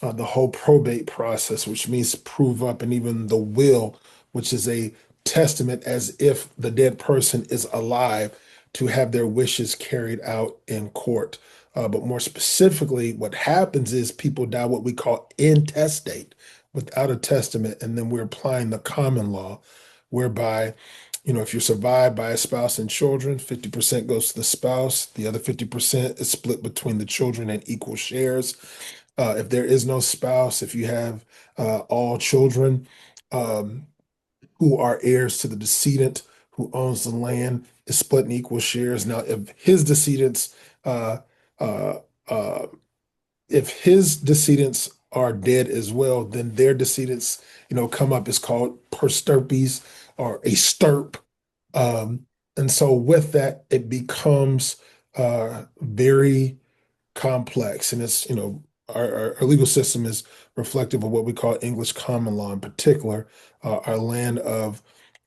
the whole probate process, which means prove up, and even the will, which is a testament as if the dead person is alive to have their wishes carried out in court. But more specifically, what happens is people die what we call intestate, without a testament, and then we're applying the common law, whereby, if you're survived by a spouse and children, 50% goes to the spouse, the other 50% is split between the children in equal shares. If there is no spouse, if you have all children um, who are heirs to the decedent who owns the land, is split in equal shares. Now, if his decedents uh, uh, uh, if his decedents are dead as well, then their decedents, come up. It's called per stirpes or a stirp. And so with that, it becomes very complex. And it's, our legal system is reflective of what we call English common law, in particular, our land of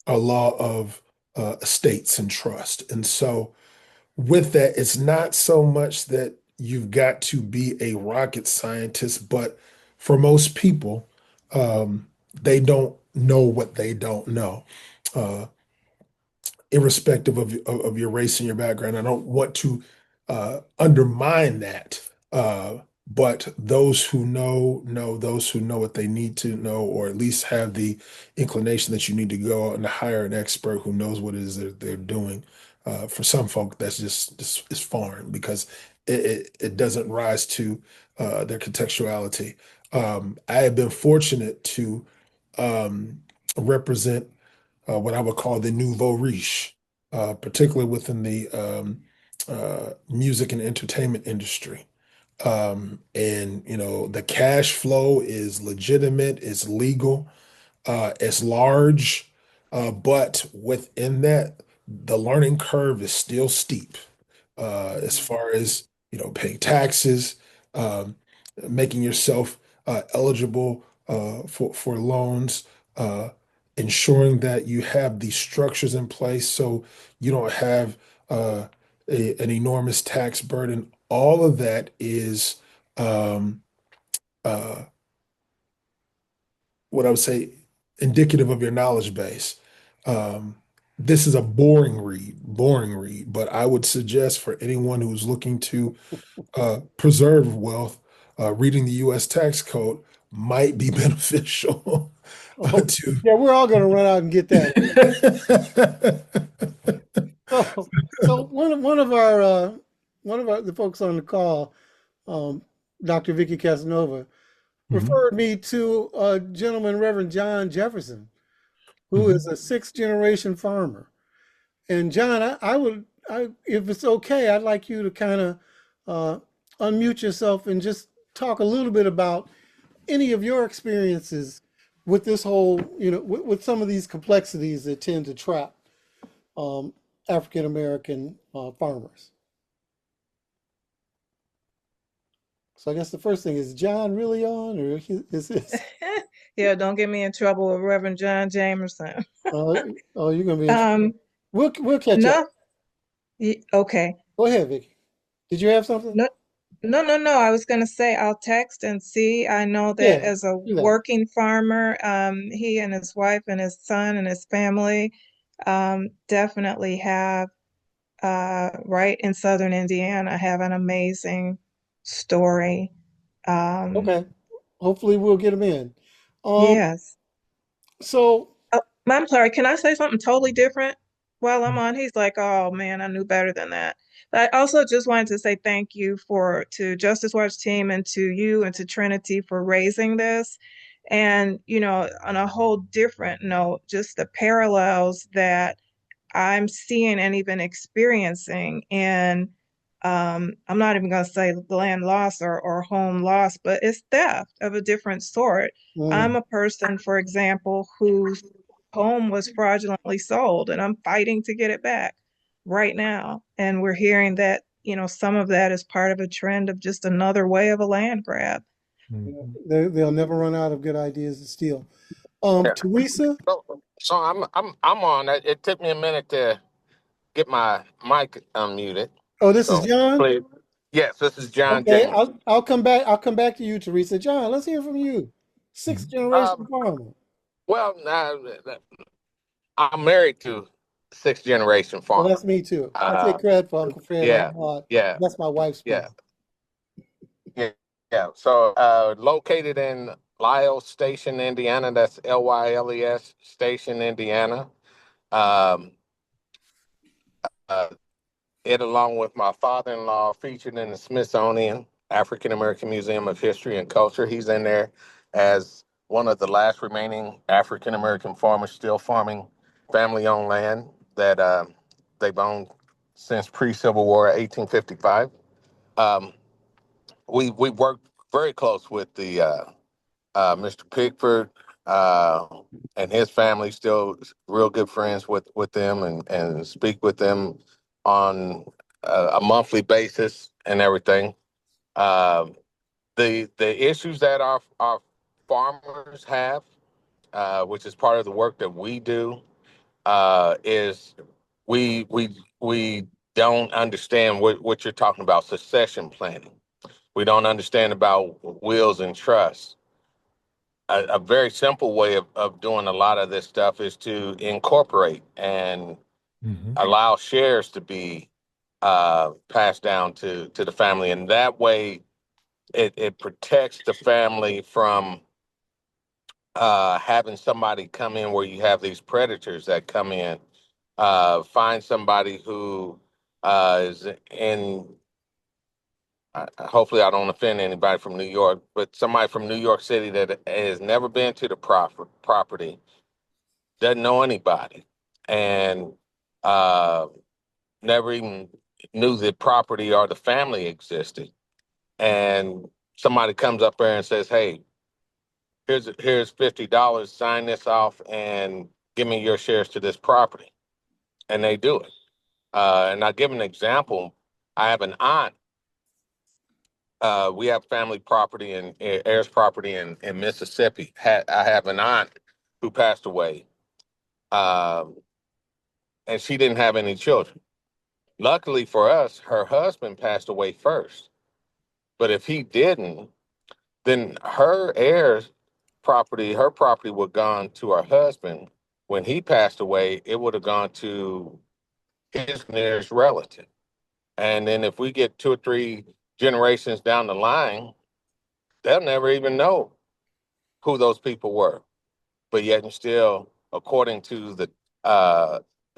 our law of estates and trust. And so with that, it's not so much that you've got to be a rocket scientist, but for most people, they don't know what they don't know. Uh, Irrespective of your race and your background. I don't want to undermine that. But those who know those who know what they need to know, or at least have the inclination that you need to go out and hire an expert who knows what it is they're doing. For some folk, that's just is foreign because it doesn't rise to their contextuality. I have been fortunate to represent what I would call the nouveau riche, particularly within the music and entertainment industry. And the cash flow is legitimate, it's legal, it's large, but within that, the learning curve is still steep as far as paying taxes, um, making yourself eligible for loans, ensuring that you have these structures in place so you don't have an enormous tax burden. All of that is um, uh, what I would say indicative of your knowledge base. Um, this is a boring read, but I would suggest for anyone who's looking to preserve wealth, reading the U.S. tax code might be beneficial to. Yeah, we're all going to run out and get that. So one of the folks on the call, Dr. Vicky Casanova, referred me to a gentleman, Reverend John Jefferson, who is a 6th generation farmer. And John, if it's okay, I'd like you to kind of unmute yourself and just talk a little bit about any of your experiences with this whole, with some of these complexities that tend to trap African American farmers. So I guess the first thing is John really on, or is this? Yeah, don't get me in trouble with Reverend John Jamerson. Oh, you're gonna be in trouble. We'll catch up. Okay. Go ahead, Vicky. Did you have something? No. I was gonna say I'll text and see. I know that as a working farmer, he and his wife and his son and his family definitely have right in southern Indiana have an amazing story. Okay. Hopefully we'll get him in. Yes. So I'm sorry, can I say something totally different while I'm on? He's like, oh man, I knew better than that. But I also just wanted to say thank you to Justice Watch team and to you and to Trinity for raising this. And, on a whole different note, just the parallels that I'm seeing and even experiencing in I'm not even going to say land loss or home loss, but it's theft of a different sort. I'm a person, for example, whose home was fraudulently sold, and I'm fighting to get it back right now. And we're hearing that, some of that is part of a trend of just another way of a land grab. They'll never run out of good ideas to steal. Teresa? So I'm on. It took me a minute to get my mic unmuted. Oh, this is John? Please. Yes, this is John. Okay, James. I'll come back. I'll come back to you, Teresa. John, let's hear from you. 6th generation farmer. Well, I'm married to 6th generation farmer. Well, that's me too. I take credit for Uncle Fred. Yeah. That's my wife's. Yeah. Yeah, yeah. So located in Lyles Station, Indiana. That's Lyles Station, Indiana. Um, uh, it, along with my father-in-law, featured in the Smithsonian African American Museum of History and Culture. He's in there as one of the last remaining African American farmers still farming family-owned land that they've owned since pre-Civil War, 1855. Um, we worked very close with the Mr. Pickford and his family. Still real good friends with them, and speak with them on a monthly basis and everything. Um, the issues that our farmers have, which is part of the work that we do, is we don't understand what you're talking about, succession planning. We don't understand about wills and trusts. A very simple way of doing a lot of this stuff is to incorporate and allow shares to be passed down to the family. And that way it protects the family from having somebody come in where you have these predators that come in, find somebody who is in, hopefully I don't offend anybody from New York, but somebody from New York City that has never been to the property, doesn't know anybody, and uh, never even knew the property or the family existed. And somebody comes up there and says, "Hey, here's $50. Sign this off and give me your shares to this property." And they do it. And I'll give an example. I have an aunt. We have family property and heirs property in Mississippi. I have an aunt who passed away, um, and she didn't have any children. Luckily for us, her husband passed away first. But if he didn't, then her property would have gone to her husband. When he passed away, it would have gone to his nearest relative. And then if we get 2 or 3 generations down the line, they'll never even know who those people were. But yet and still, according to the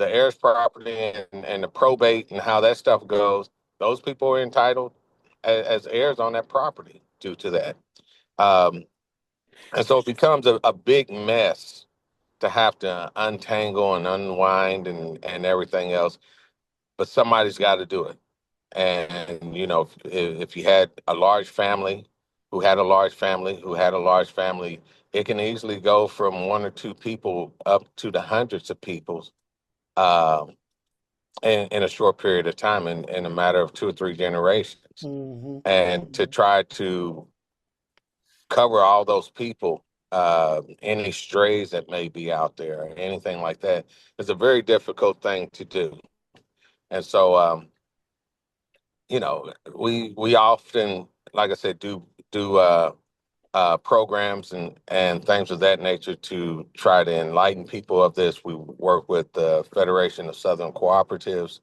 heirs property and the probate and how that stuff goes, those people are entitled as heirs on that property due to that. Um, and so it becomes a big mess to have to untangle and unwind and everything else. But somebody's got to do it. And, you know, if you had a large family who had a large family who had a large family, it can easily go from 1 or 2 people up to the hundreds of people in a short period of time, in a matter of 2 or 3 generations. And to try to cover all those people, any strays that may be out there, or anything like that, is a very difficult thing to do. And so, you know, we often, like I said, do programs and things of that nature to try to enlighten people of this. We work with the Federation of Southern Cooperatives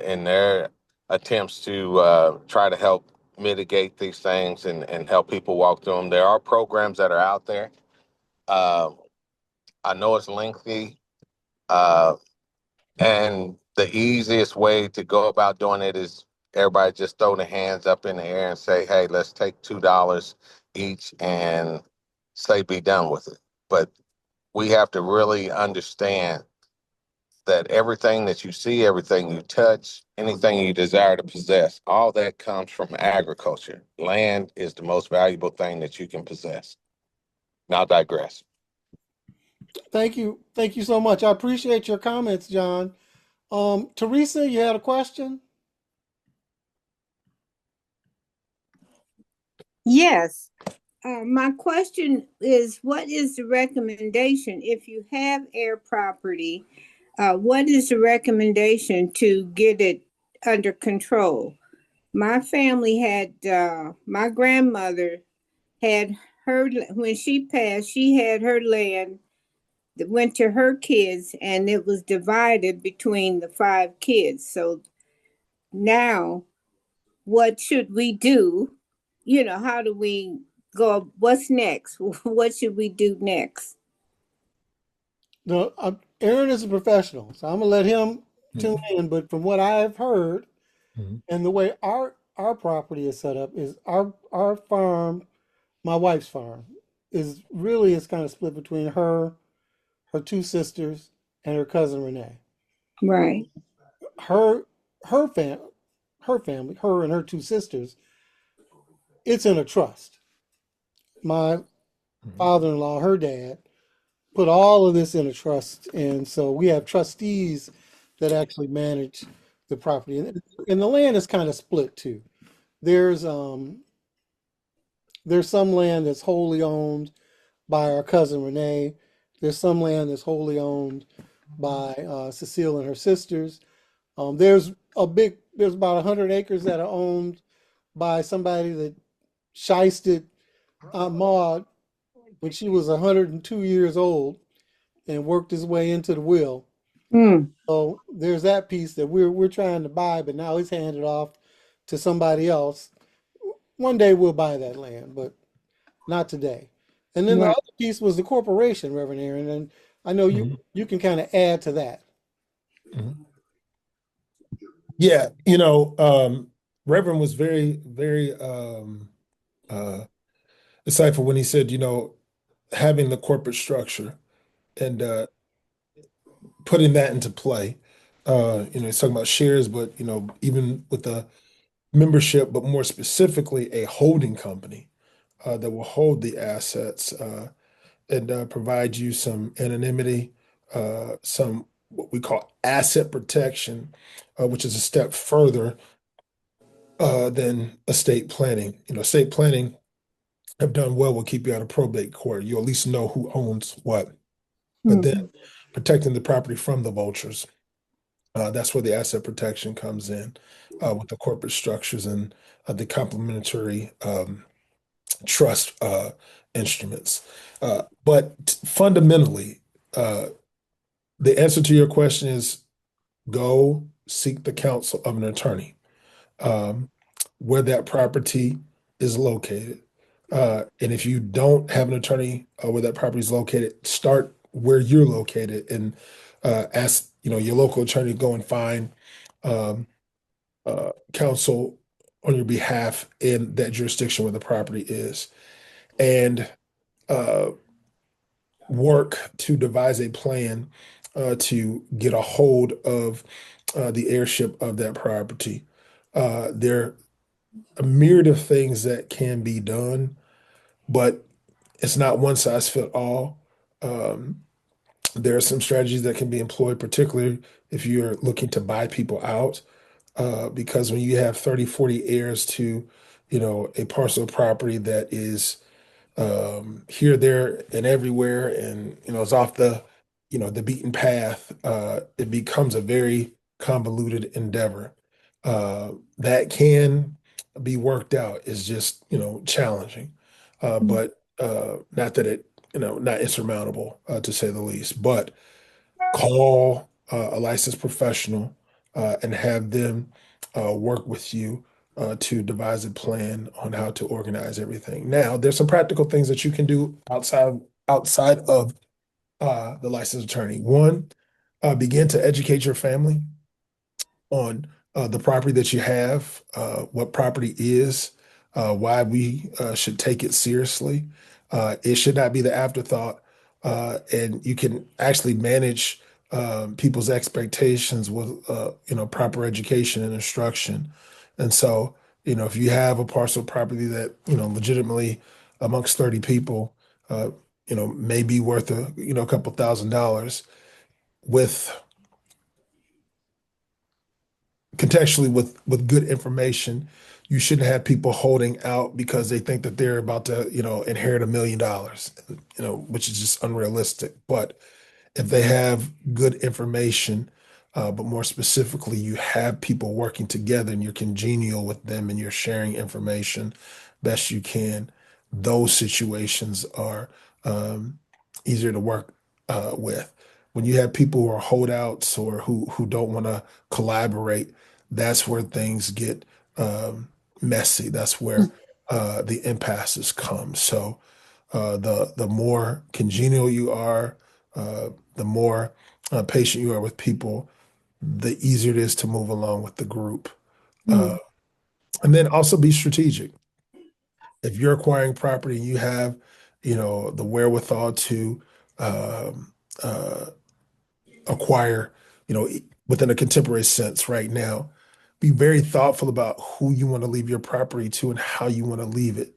in their attempts to try to help mitigate these things and help people walk through them. There are programs that are out there. I know it's lengthy, and the easiest way to go about doing it is everybody just throw their hands up in the air and say, "Hey, let's take $2 each and say be done with it." But we have to really understand that everything that you see, everything you touch, anything you desire to possess, all that comes from agriculture. Land is the most valuable thing that you can possess. Now, I digress. Thank you. Thank you so much. I appreciate your comments, John. Teresa, you had a question? Yes. My question is, what is the recommendation if you have heir property? What is the recommendation to get it under control? My family had, my grandmother had her, when she passed, she had her land that went to her kids, and it was divided between the 5 kids. So now, what should we do how do we go? What's next? What should we do next? No, Aaron is a professional, so I'm gonna let him tune in. But from what I've heard, and the way our property is set up, is our farm, my wife's farm, is really it's kind of split between her two sisters, and her cousin Renee. Right. Her family, her and her two sisters, it's in a trust. My father-in-law, her dad, put all of this in a trust, and so we have trustees that actually manage the property, and the land is kind of split too. There's some land that's wholly owned by our cousin Renee. There's some land that's wholly owned by Cecile and her sisters. There's about 100 acres that are owned by somebody that shysted Aunt Maud when she was 102 years old and worked his way into the will. So there's that piece that we're trying to buy, but now it's handed off to somebody else. One day we'll buy that land, but not today. And then the other piece was the corporation, Reverend Aaron, and I know you can kind of add to that. Yeah, Reverend was very, very insightful when he said, having the corporate structure and putting that into play. He's talking about shares, but even with the membership, but more specifically, a holding company that will hold the assets and provide you some anonymity, some what we call asset protection, which is a step further than estate planning. Estate planning have done well will keep you out of probate court. You at least know who owns what. But then protecting the property from the vultures, that's where the asset protection comes in with the corporate structures and the complementary trust instruments. But fundamentally, the answer to your question is go seek the counsel of an attorney where that property is located. And if you don't have an attorney where that property is located, start where you're located and ask your local attorney to go and find counsel on your behalf in that jurisdiction where the property is, and work to devise a plan to get a hold of the heirship of that property. There are a myriad of things that can be done, but it's not one size fit all. There are some strategies that can be employed, particularly if you're looking to buy people out, because when you have 30, 40 heirs to, a parcel of property that is here, there, and everywhere, and it's off the beaten path, it becomes a very convoluted endeavor that can be worked out. Is just challenging, but not that it not insurmountable to say the least. But call a licensed professional and have them work with you to devise a plan on how to organize everything. Now, there's some practical things that you can do outside of the licensed attorney. One, begin to educate your family on the property that you have, what property is, why we should take it seriously. It should not be the afterthought, and you can actually manage people's expectations with proper education and instruction. And so, if you have a parcel of property that legitimately amongst 30 people, may be worth a couple $1,000s, with contextually with good information, you shouldn't have people holding out because they think that they're about to inherit $1 million, which is just unrealistic. But if they have good information, but more specifically, you have people working together and you're congenial with them and you're sharing information best you can, those situations are easier to work with. When you have people who are holdouts or who don't want to collaborate, that's where things get messy. That's where the impasses come. So the more congenial you are, the more patient you are with people, the easier it is to move along with the group. And then also be strategic. If you're acquiring property and you have, the wherewithal to um, uh, acquire, within a contemporary sense right now, be very thoughtful about who you want to leave your property to and how you want to leave it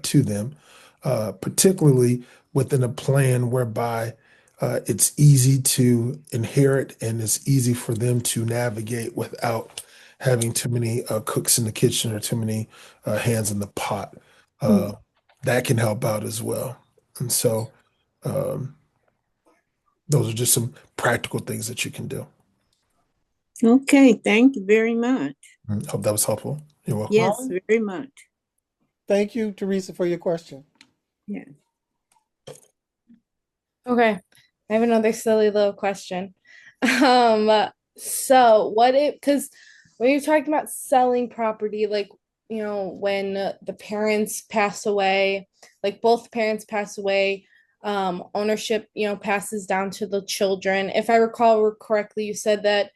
to them, particularly within a plan whereby it's easy to inherit and it's easy for them to navigate without having too many cooks in the kitchen or too many hands in the pot. That can help out as well. And so um, those are just some practical things that you can do. Okay, thank you very much. Hope that was helpful. You're welcome. Yes, very much. Thank you, Teresa, for your question. Yeah. Okay, I have another silly little question. So what if, because when you're talking about selling property, like, when the parents pass away, like both parents pass away, ownership, passes down to the children. If I recall correctly, you said that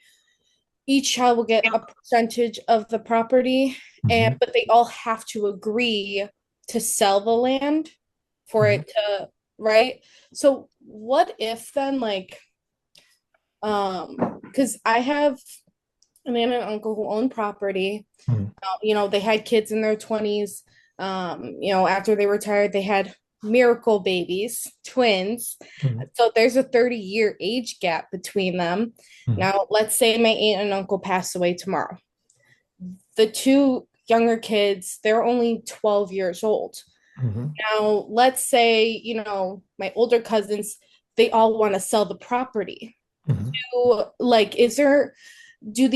each child will get a percentage of the property, but they all have to agree to sell the land for it to, right? So what if then, like, because I have an aunt and uncle who own property. They had kids in their 20s. After they retired, they had miracle babies, twins. So there's a 30-year age gap between them. Now, let's say my aunt and uncle pass away tomorrow. The two younger kids, they're only 12 years old. Now, let's say, my older cousins, they all want to sell the property. Do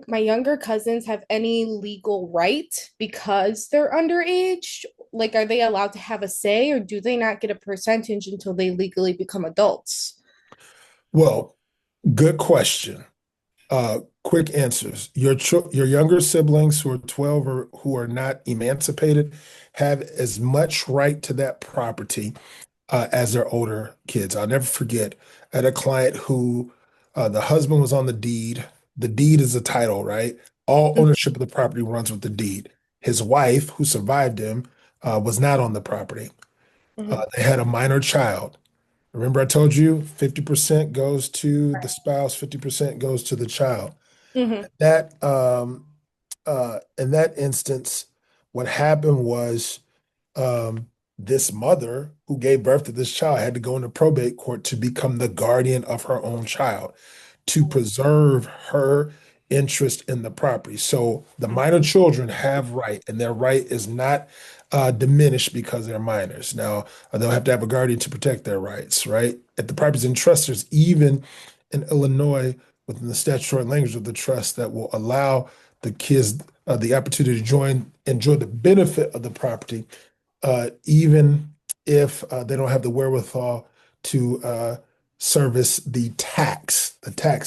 my younger cousins have any legal right because they're underage? Like, are they allowed to have a say, or do they not get a percentage until they legally become adults? Well, good question. Quick answers. Your younger siblings who are 12 or who are not emancipated have as much right to that property as their older kids. I'll never forget, I had a client who the husband was on the deed. The deed is a title, right? All ownership of the property runs with the deed. His wife, who survived him, was not on the property. They had a minor child. Remember, I told you 50% goes to the spouse, 50% goes to the child. That in that instance, what happened was this mother who gave birth to this child had to go into probate court to become the guardian of her own child to preserve her interest in the property. So the minor children have right, and their right is not diminished because they're minors. Now, they'll have to have a guardian to protect their rights, right? If the property's in trust, there's even in Illinois, within the statutory language of the trust, that will allow the kids the opportunity to enjoy the benefit of the property, even if they don't have the wherewithal to service the tax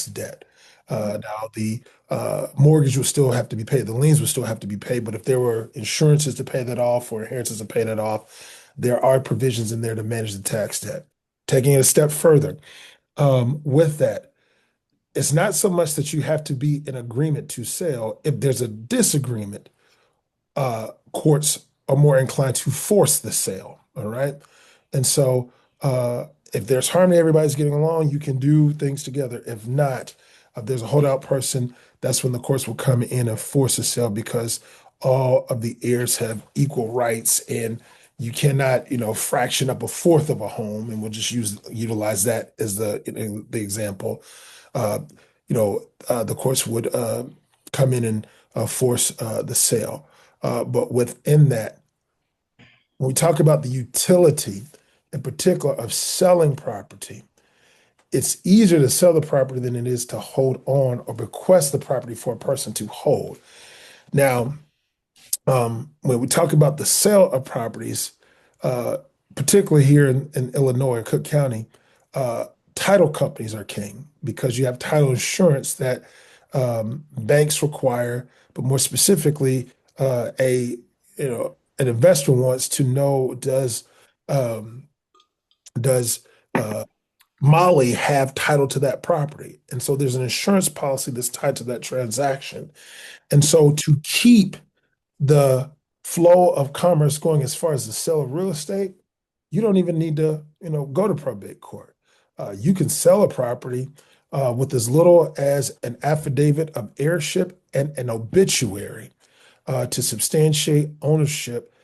debt. Now, the mortgage will still have to be paid, the liens will still have to be paid, but if there were insurances to pay that off or inheritances to pay that off, there are provisions in there to manage the tax debt. Taking it a step further, with that, it's not so much that you have to be in agreement to sell. If there's a disagreement, courts are more inclined to force the sale, all right? And so if there's harmony, everybody's getting along, you can do things together. If not, if there's a holdout person, that's when the courts will come in and force a sale, because all of the heirs have equal rights, and you cannot, fraction up a fourth of a home, and we'll just utilize that as the example. The courts would come in and force the sale. But within that, when we talk about the utility, in particular, of selling property, it's easier to sell the property than it is to hold on or bequest the property for a person to hold. Now, when we talk about the sale of properties, particularly here in Illinois, Cook County, title companies are king, because you have title insurance that banks require, but more specifically, an investor wants to know, does Molly have title to that property? And so there's an insurance policy that's tied to that transaction. And so to keep the flow of commerce going as far as the sale of real estate, you don't even need to, go to probate court. You can sell a property with as little as an affidavit of heirship and an obituary to substantiate ownership,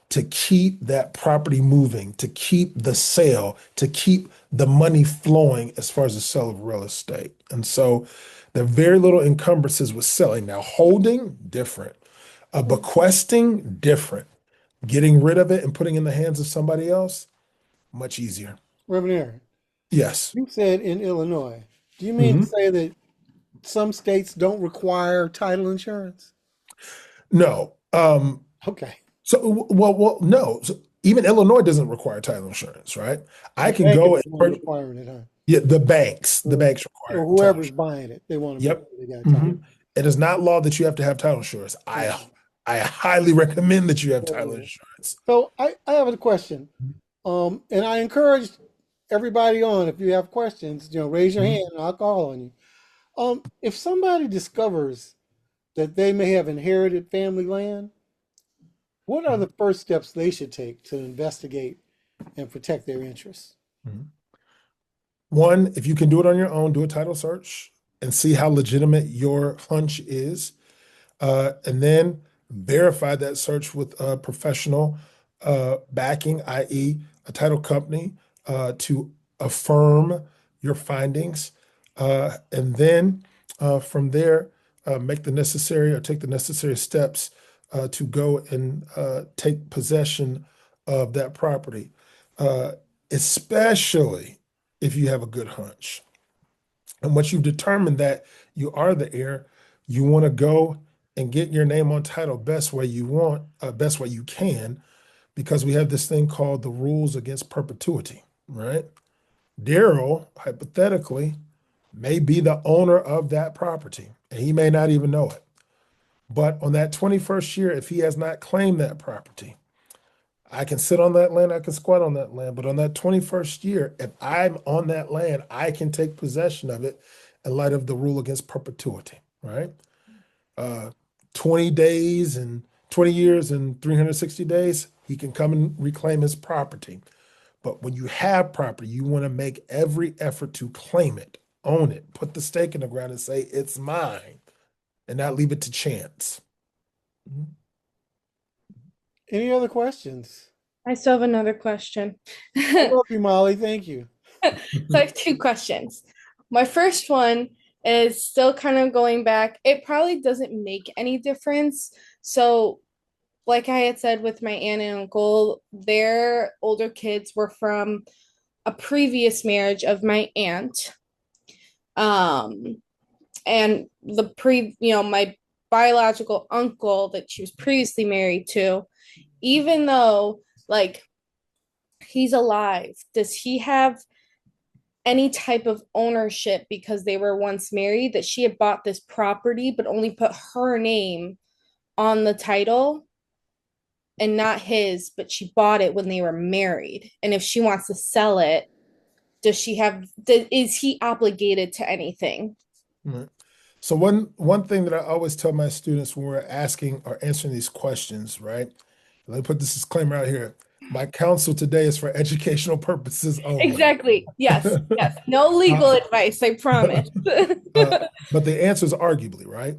to keep that property moving, to keep the sale, to keep the money flowing as far as the sale of real estate. And so there are very little encumbrances with selling. Now, holding, different. Bequesting, different. Getting rid of it and putting it in the hands of somebody else, much easier. Reverend Aaron, Yes. you said in Illinois. Do you mean to say that some states don't require title insurance? No. Okay. So, well, no. So even Illinois doesn't require title insurance, right? I can Bank go is and the one requiring it, huh? yeah, the banks require. Or whoever's buying it, they want to Yep. make sure they got title. It is not law that you have to have title insurance. I highly recommend that you have title insurance. So I have a question. And I encourage everybody on, if you have questions, raise your hand and I'll call on you. If somebody discovers that they may have inherited family land, what are the first steps they should take to investigate and protect their interests? One, if you can do it on your own, do a title search and see how legitimate your hunch is. And then verify that search with professional backing, i.e., a title company, to affirm your findings. And then from there, make the necessary or take the necessary steps to go and take possession of that property, especially if you have a good hunch. And once you've determined that you are the heir, you want to go and get your name on title best way you can, because we have this thing called the rules against perpetuity, right? Daryl, hypothetically, may be the owner of that property, and he may not even know it. But on that 21st year, if he has not claimed that property, I can sit on that land, I can squat on that land, but on that 21st year, if I'm on that land, I can take possession of it in light of the rule against perpetuity, right? 20 days and 20 years and 360 days, he can come and reclaim his property. But when you have property, you want to make every effort to claim it, own it, put the stake in the ground and say, it's mine, and not leave it to chance. Any other questions? I still have another question. I love you, Molly. Thank you. So I have two questions. My first one is still kind of going back. It probably doesn't make any difference. So, like I had said with my aunt and uncle, their older kids were from a previous marriage of my aunt. And my biological uncle that she was previously married to, even though he's alive, does he have any type of ownership because they were once married, that she had bought this property but only put her name on the title and not his, but she bought it when they were married? And if she wants to sell it, is he obligated to anything? Right. So one thing that I always tell my students when we're asking or answering these questions, right? Let me put this disclaimer out here. My counsel today is for educational purposes only. Exactly. Yes. Yes. No legal advice, I promise. But the answer is arguably, right?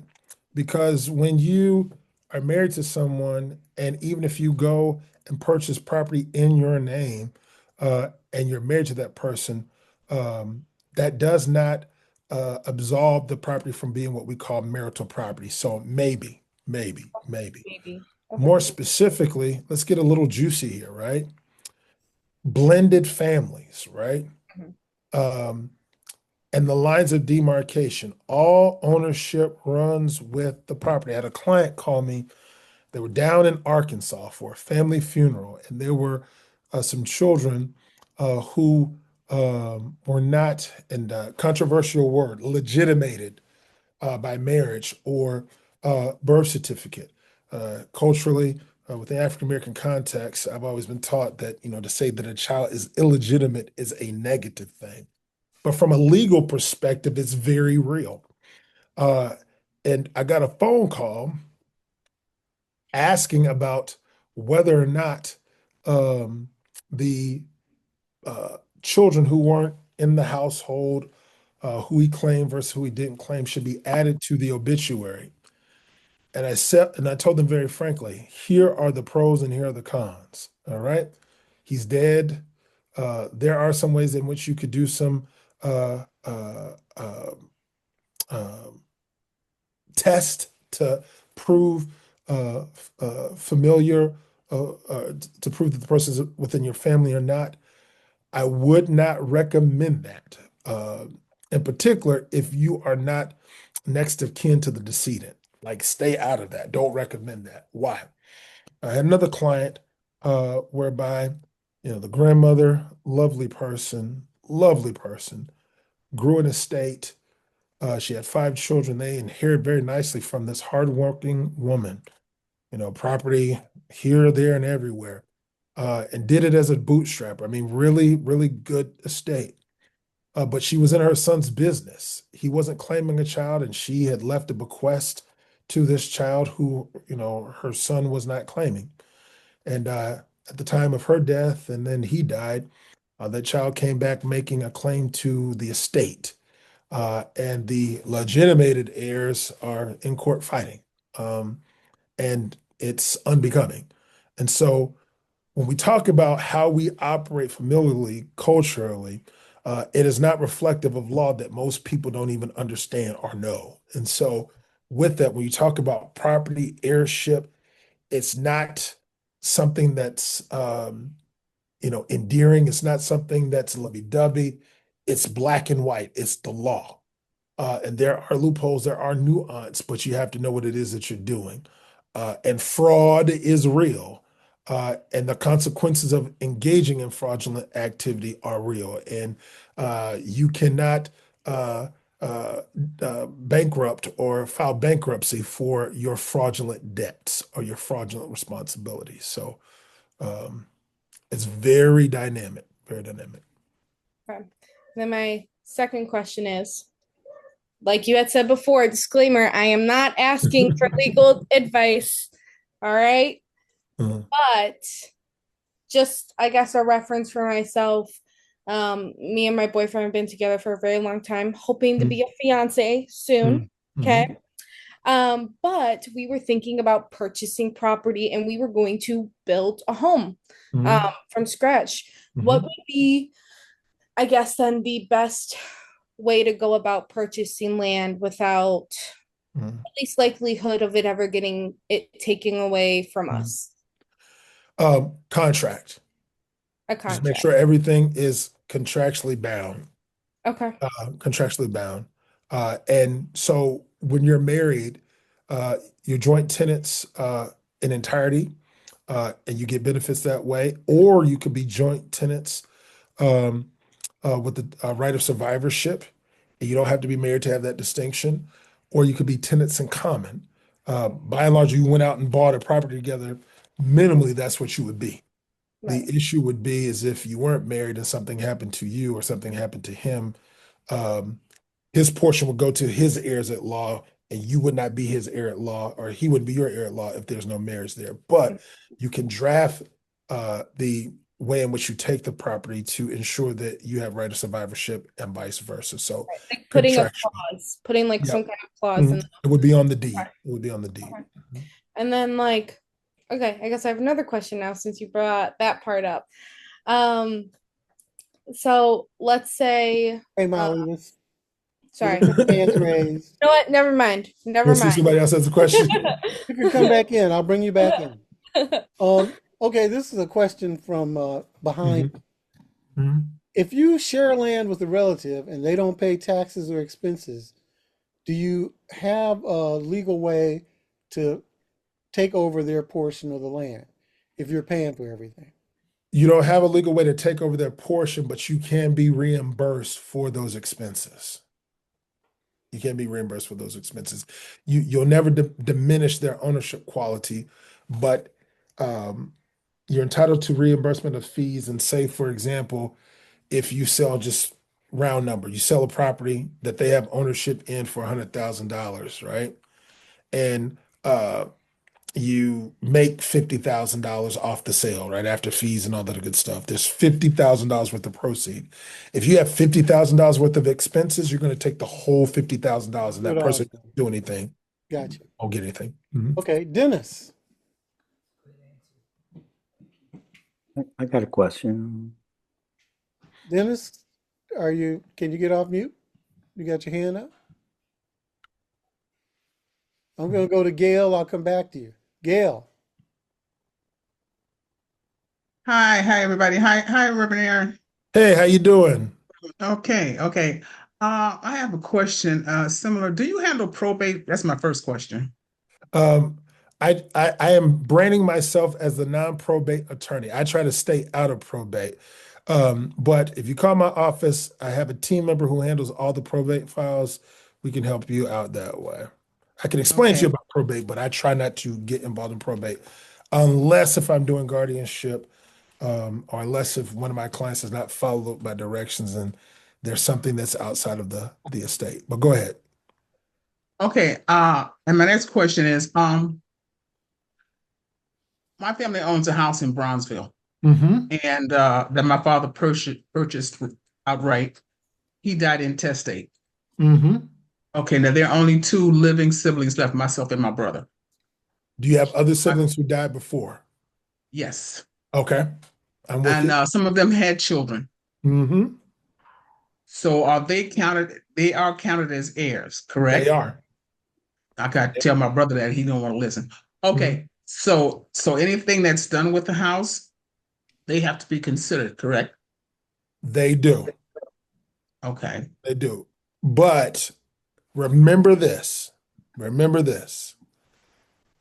Because when you are married to someone, and even if you go and purchase property in your name, and you're married to that person, that does not absolve the property from being what we call marital property. So maybe. Maybe. More specifically, let's get a little juicy here, right? Blended families, right? And the lines of demarcation, all ownership runs with the property. I had a client call me. They were down in Arkansas for a family funeral, and there were some children who were not, and controversial word, legitimated by marriage or birth certificate. Culturally, within African American context, I've always been taught that, to say that a child is illegitimate is a negative thing. But from a legal perspective, it's very real. And I got a phone call asking about whether or not the children who weren't in the household, who he claimed versus who he didn't claim, should be added to the obituary. And I told them very frankly, here are the pros and here are the cons. All right. He's dead. There are some ways in which you could do some test to prove familiar, to prove that the person is within your family or not. I would not recommend that. In particular, if you are not next of kin to the decedent. Like, stay out of that. Don't recommend that. Why? I had another client whereby, the grandmother, lovely person, grew an estate. She had 5 children. They inherited very nicely from this hardworking woman, property here, there, and everywhere, and did it as a bootstrapper. I mean, really, really good estate. But she was in her son's business. He wasn't claiming a child, and she had left a bequest to this child who, her son was not claiming. And at the time of her death, and then he died, that child came back making a claim to the estate. And the legitimated heirs are in court fighting. And it's unbecoming. And so when we talk about how we operate familially, culturally, it is not reflective of law that most people don't even understand or know. And so with that, when you talk about property, heirship, it's not something that's, endearing. It's not something that's lovey-dovey. It's black and white. It's the law. And there are loopholes, there are nuance, but you have to know what it is that you're doing. And fraud is real. And the consequences of engaging in fraudulent activity are real. And you cannot bankrupt or file bankruptcy for your fraudulent debts or your fraudulent responsibilities. So it's very dynamic, very dynamic. Okay. Then my second question is, like you had said before, disclaimer, I am not asking for legal advice. All right. But just, I guess, a reference for myself. Me and my boyfriend have been together for a very long time, hoping to be a fiance soon. Okay. But we were thinking about purchasing property and we were going to build a home from scratch. What would be, I guess, then the best way to go about purchasing land without at least likelihood of it ever getting it taken away from us? Contract. A contract. Just make sure everything is contractually bound. Okay. Contractually bound. And so when you're married, your joint tenants in entirety, and you get benefits that way, or you could be joint tenants with the right of survivorship, and you don't have to be married to have that distinction, or you could be tenants in common. By and large, you went out and bought a property together, minimally, that's what you would be. Right. The issue would be is if you weren't married and something happened to you or something happened to him, his portion would go to his heirs at law, and you would not be his heir at law, or he wouldn't be your heir at law if there's no marriage there. But you can draft the way in which you take the property to ensure that you have right of survivorship and vice versa. So like putting a clause, putting like some kind of clause in it would be on the deed. It would be on the deed. Okay. And then like, okay, I guess I have another question now since you brought that part up. So let's say hey Molly, sorry. Hands raised. You know what? Never mind. Never mind. Somebody else has a question. You can come back in. I'll bring you back in. Okay, this is a question from behind. If you share land with a relative and they don't pay taxes or expenses, do you have a legal way to take over their portion of the land if you're paying for everything? You don't have a legal way to take over their portion, but you can be reimbursed for those expenses. You can be reimbursed for those expenses. You'll never diminish their ownership quality, but you're entitled to reimbursement of fees and say, for example, if you sell just round number, you sell a property that they have ownership in for $100,000, right? And you make $50,000 off the sale, right? After fees and all that good stuff. There's $50,000 worth of proceed. If you have $50,000 worth of expenses, you're going to take the whole $50,000 and that person doesn't do anything. Gotcha. Won't get anything. Okay, Dennis. I got a question. Dennis, can you get off mute? You got your hand up? I'm going to go to Gail. I'll come back to you. Gail. Hi, everybody. Hi, Reverend Aaron. Hey, how you doing? Okay. I have a question similar. Do you handle probate? That's my first question. I am branding myself as the non-probate attorney. I try to stay out of probate. But if you call my office, I have a team member who handles all the probate files. We can help you out that way. I can explain to you about probate, but I try not to get involved in probate unless if I'm doing guardianship, or unless if one of my clients has not followed my directions and there's something that's outside of the estate. But go ahead. Okay. And my next question is, my family owns a house in Bronzeville, and that my father purchased outright. He died intestate. Okay, now there are only 2 living siblings left, myself and my brother. Do you have other siblings who died before? Yes. Okay. I'm with you. Some of them had children. So are they counted? They are counted as heirs, correct? They are. I got to tell my brother that he don't want to listen. Okay, so anything that's done with the house, they have to be considered, correct? They do. Okay. They do. But remember this.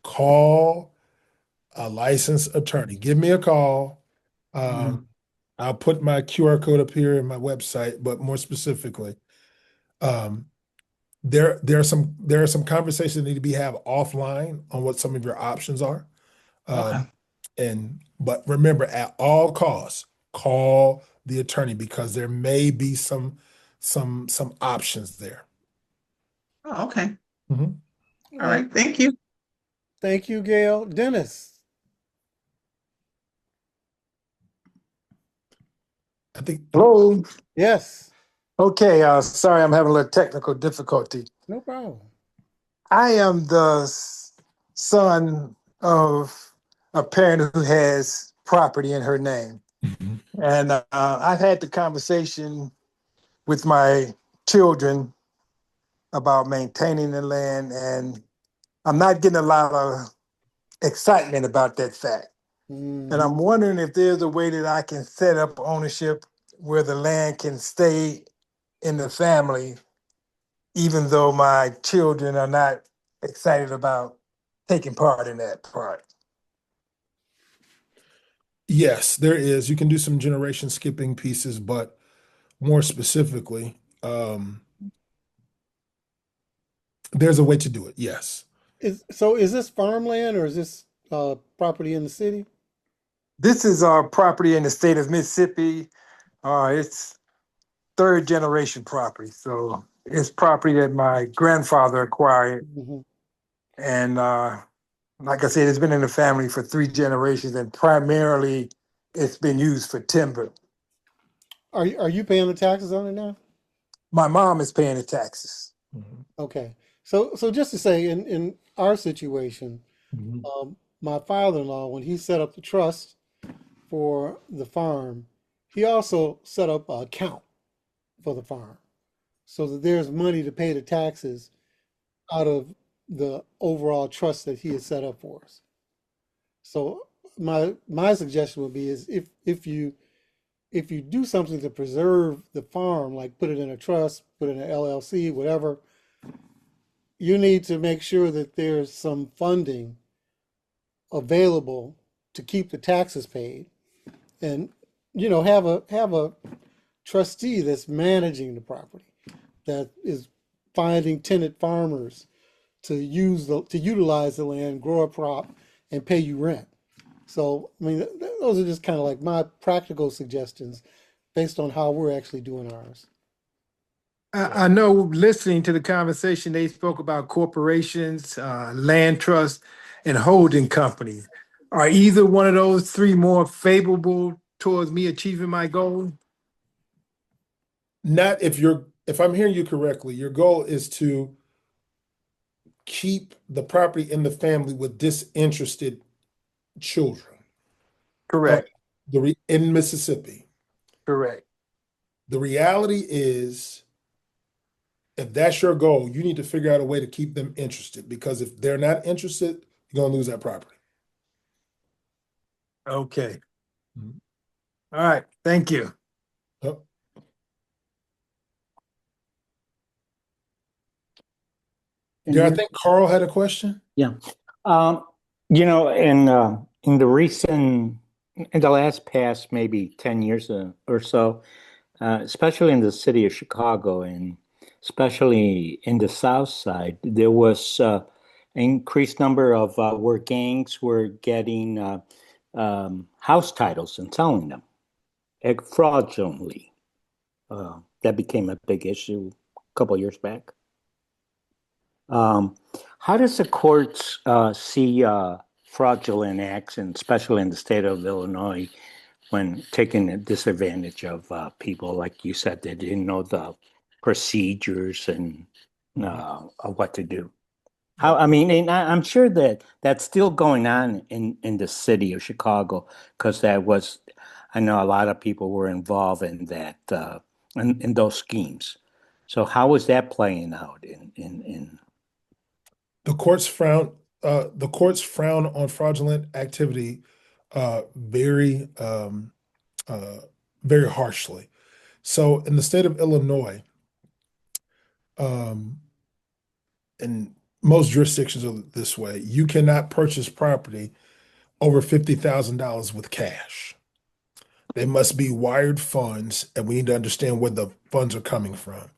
Call a licensed attorney. Give me a call. I'll put my QR code up here in my website, but more specifically, there are some conversations that need to be had offline on what some of your options are. But remember, at all costs, call the attorney because there may be some options there. Oh, okay. All right. Thank you. Thank you, Gail. Dennis. I think. Hello. Yes. Okay. Sorry, I'm having a little technical difficulty. No problem. I am the son of a parent who has property in her name, and I've had the conversation with my children about maintaining the land, and I'm not getting a lot of excitement about that fact. And I'm wondering if there's a way that I can set up ownership where the land can stay in the family, even though my children are not excited about taking part in that part. Yes, there is. You can do some generation skipping pieces, but more specifically, there's a way to do it. Yes. Is this farmland or is this property in the city? This is our property in the state of Mississippi. It's 3rd generation property. So it's property that my grandfather acquired. And like I said, it's been in the family for 3 generations, and primarily it's been used for timber. Are you paying the taxes on it now? My mom is paying the taxes. Okay. So just to say, in our situation, my father-in-law, when he set up the trust for the farm, he also set up an account for the farm so that there's money to pay the taxes out of the overall trust that he has set up for us. So my suggestion would be is if you do something to preserve the farm, like put it in a trust, put it in an LLC, whatever, you need to make sure that there's some funding available to keep the taxes paid, and have a trustee that's managing the property, that is finding tenant farmers to utilize the land, grow a crop, and pay you rent. So, I mean, those are just kind of like my practical suggestions based on how we're actually doing ours. I know listening to the conversation, they spoke about corporations, land trusts, and holding companies. Are either one of those three more favorable towards me achieving my goal? Not if I'm hearing you correctly, your goal is to keep the property in the family with disinterested children. Correct. In Mississippi. Correct. The reality is, if that's your goal, you need to figure out a way to keep them interested, because if they're not interested, you're gonna lose that property. Okay. All right. Thank you. Yep. Yeah, I think Carl had a question. Yeah. You know, in the last past maybe 10 years or so, especially in the city of Chicago and especially in the South Side, there was increased number of where gangs were getting house titles and selling them fraudulently. That became a big issue a couple of years back. How does the courts see fraudulent acts, and especially in the state of Illinois, when taking a disadvantage of people, like you said, they didn't know the procedures and of what to do? How, I mean, and I'm sure that that's still going on in the city of Chicago, because I know a lot of people were involved in that, in those schemes. So how is that playing out in The courts frown on fraudulent activity very very harshly. So in the state of Illinois, and most jurisdictions are this way, you cannot purchase property over $50,000 with cash. They must be wired funds, and we need to understand where the funds are coming from.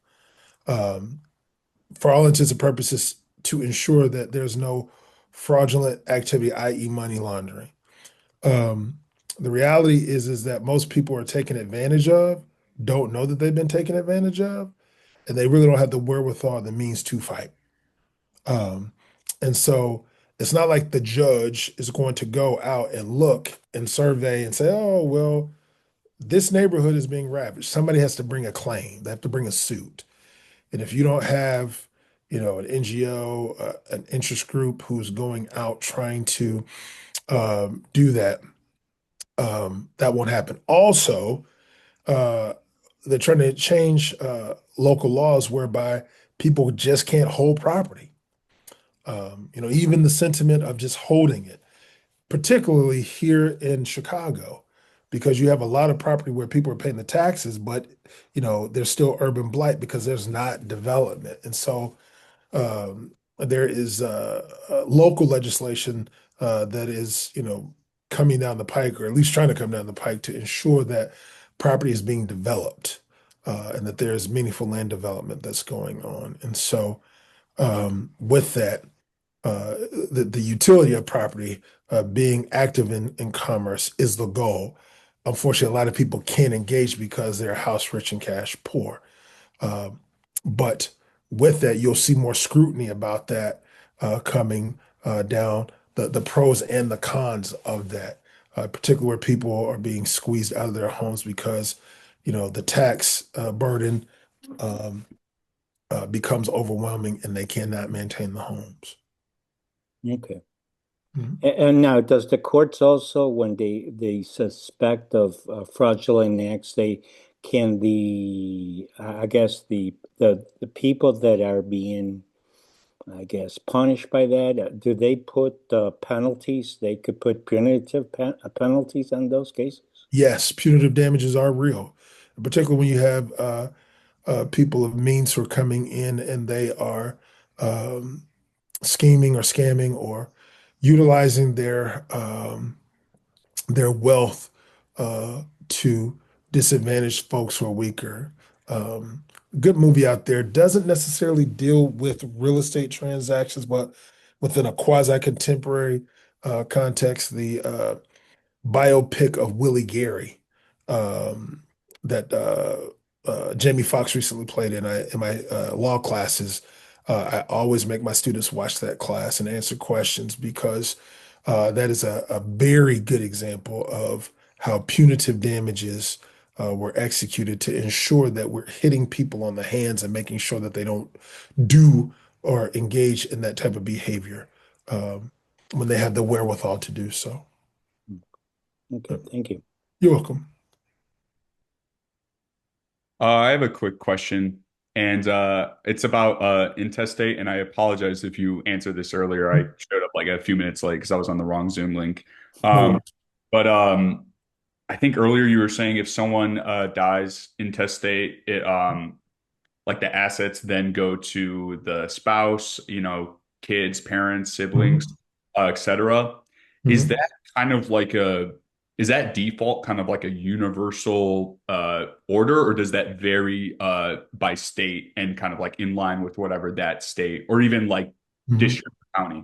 For all intents and purposes, to ensure that there's no fraudulent activity, i.e. money laundering. The reality is that most people are taken advantage of, don't know that they've been taken advantage of, and they really don't have the wherewithal, the means to fight. And so it's not like the judge is going to go out and look and survey and say, oh, well, this neighborhood is being ravaged. Somebody has to bring a claim. They have to bring a suit. And if you don't have, an NGO, an interest group who's going out trying to do that, that won't happen. Also, they're trying to change local laws whereby people just can't hold property. Even the sentiment of just holding it, particularly here in Chicago, because you have a lot of property where people are paying the taxes, but there's still urban blight because there's not development. And so there is local legislation that is, coming down the pike, or at least trying to come down the pike, to ensure that property is being developed and that there's meaningful land development that's going on. And so with that, the utility of property being active in commerce is the goal. Unfortunately, a lot of people can't engage because they're house rich and cash poor. But with that, you'll see more scrutiny about that coming down, the pros and the cons of that, particularly where people are being squeezed out of their homes because, the tax burden becomes overwhelming and they cannot maintain the homes. Okay. And now, does the courts also, when they suspect of fraudulent acts, the people that are being, punished by that, do they put penalties? They could put punitive penalties on those cases? Yes, punitive damages are real, particularly when you have people of means who are coming in and they are scheming or scamming or utilizing their wealth to disadvantage folks who are weaker. Good movie out there, doesn't necessarily deal with real estate transactions, but within a quasi-contemporary context, the biopic of Willie Gary that Jamie Foxx recently played in my law classes. I always make my students watch that class and answer questions because that is a very good example of how punitive damages were executed to ensure that we're hitting people on the hands and making sure that they don't do or engage in that type of behavior when they have the wherewithal to do so. Okay, thank you. You're welcome. I have a quick question, and it's about intestate. And I apologize if you answered this earlier. I showed up like a few minutes late because I was on the wrong Zoom link. But I think earlier you were saying if someone dies intestate, it like the assets then go to the spouse, kids, parents, siblings, etc. Is that kind of like is that default kind of like a universal order, or does that vary by state and kind of like in line with whatever that state or even like district or county?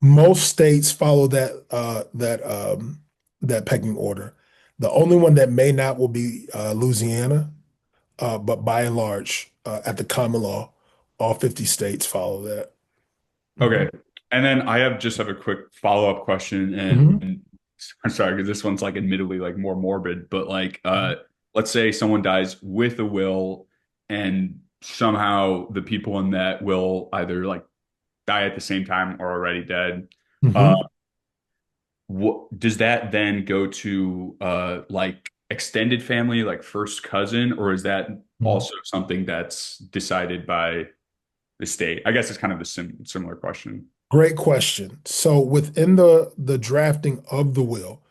Most states follow that pecking order. The only one that may not will be Louisiana, but by and large, at the common law, all 50 states follow that. Okay. And then I just have a quick follow-up question, and I'm sorry, because this one's like admittedly like more morbid, but like let's say someone dies with a will and somehow the people in that will either like die at the same time or already dead. Does that then go to like extended family, like first cousin, or is that also something that's decided by the state? I guess it's kind of a similar question. Great question. So within the drafting of the will,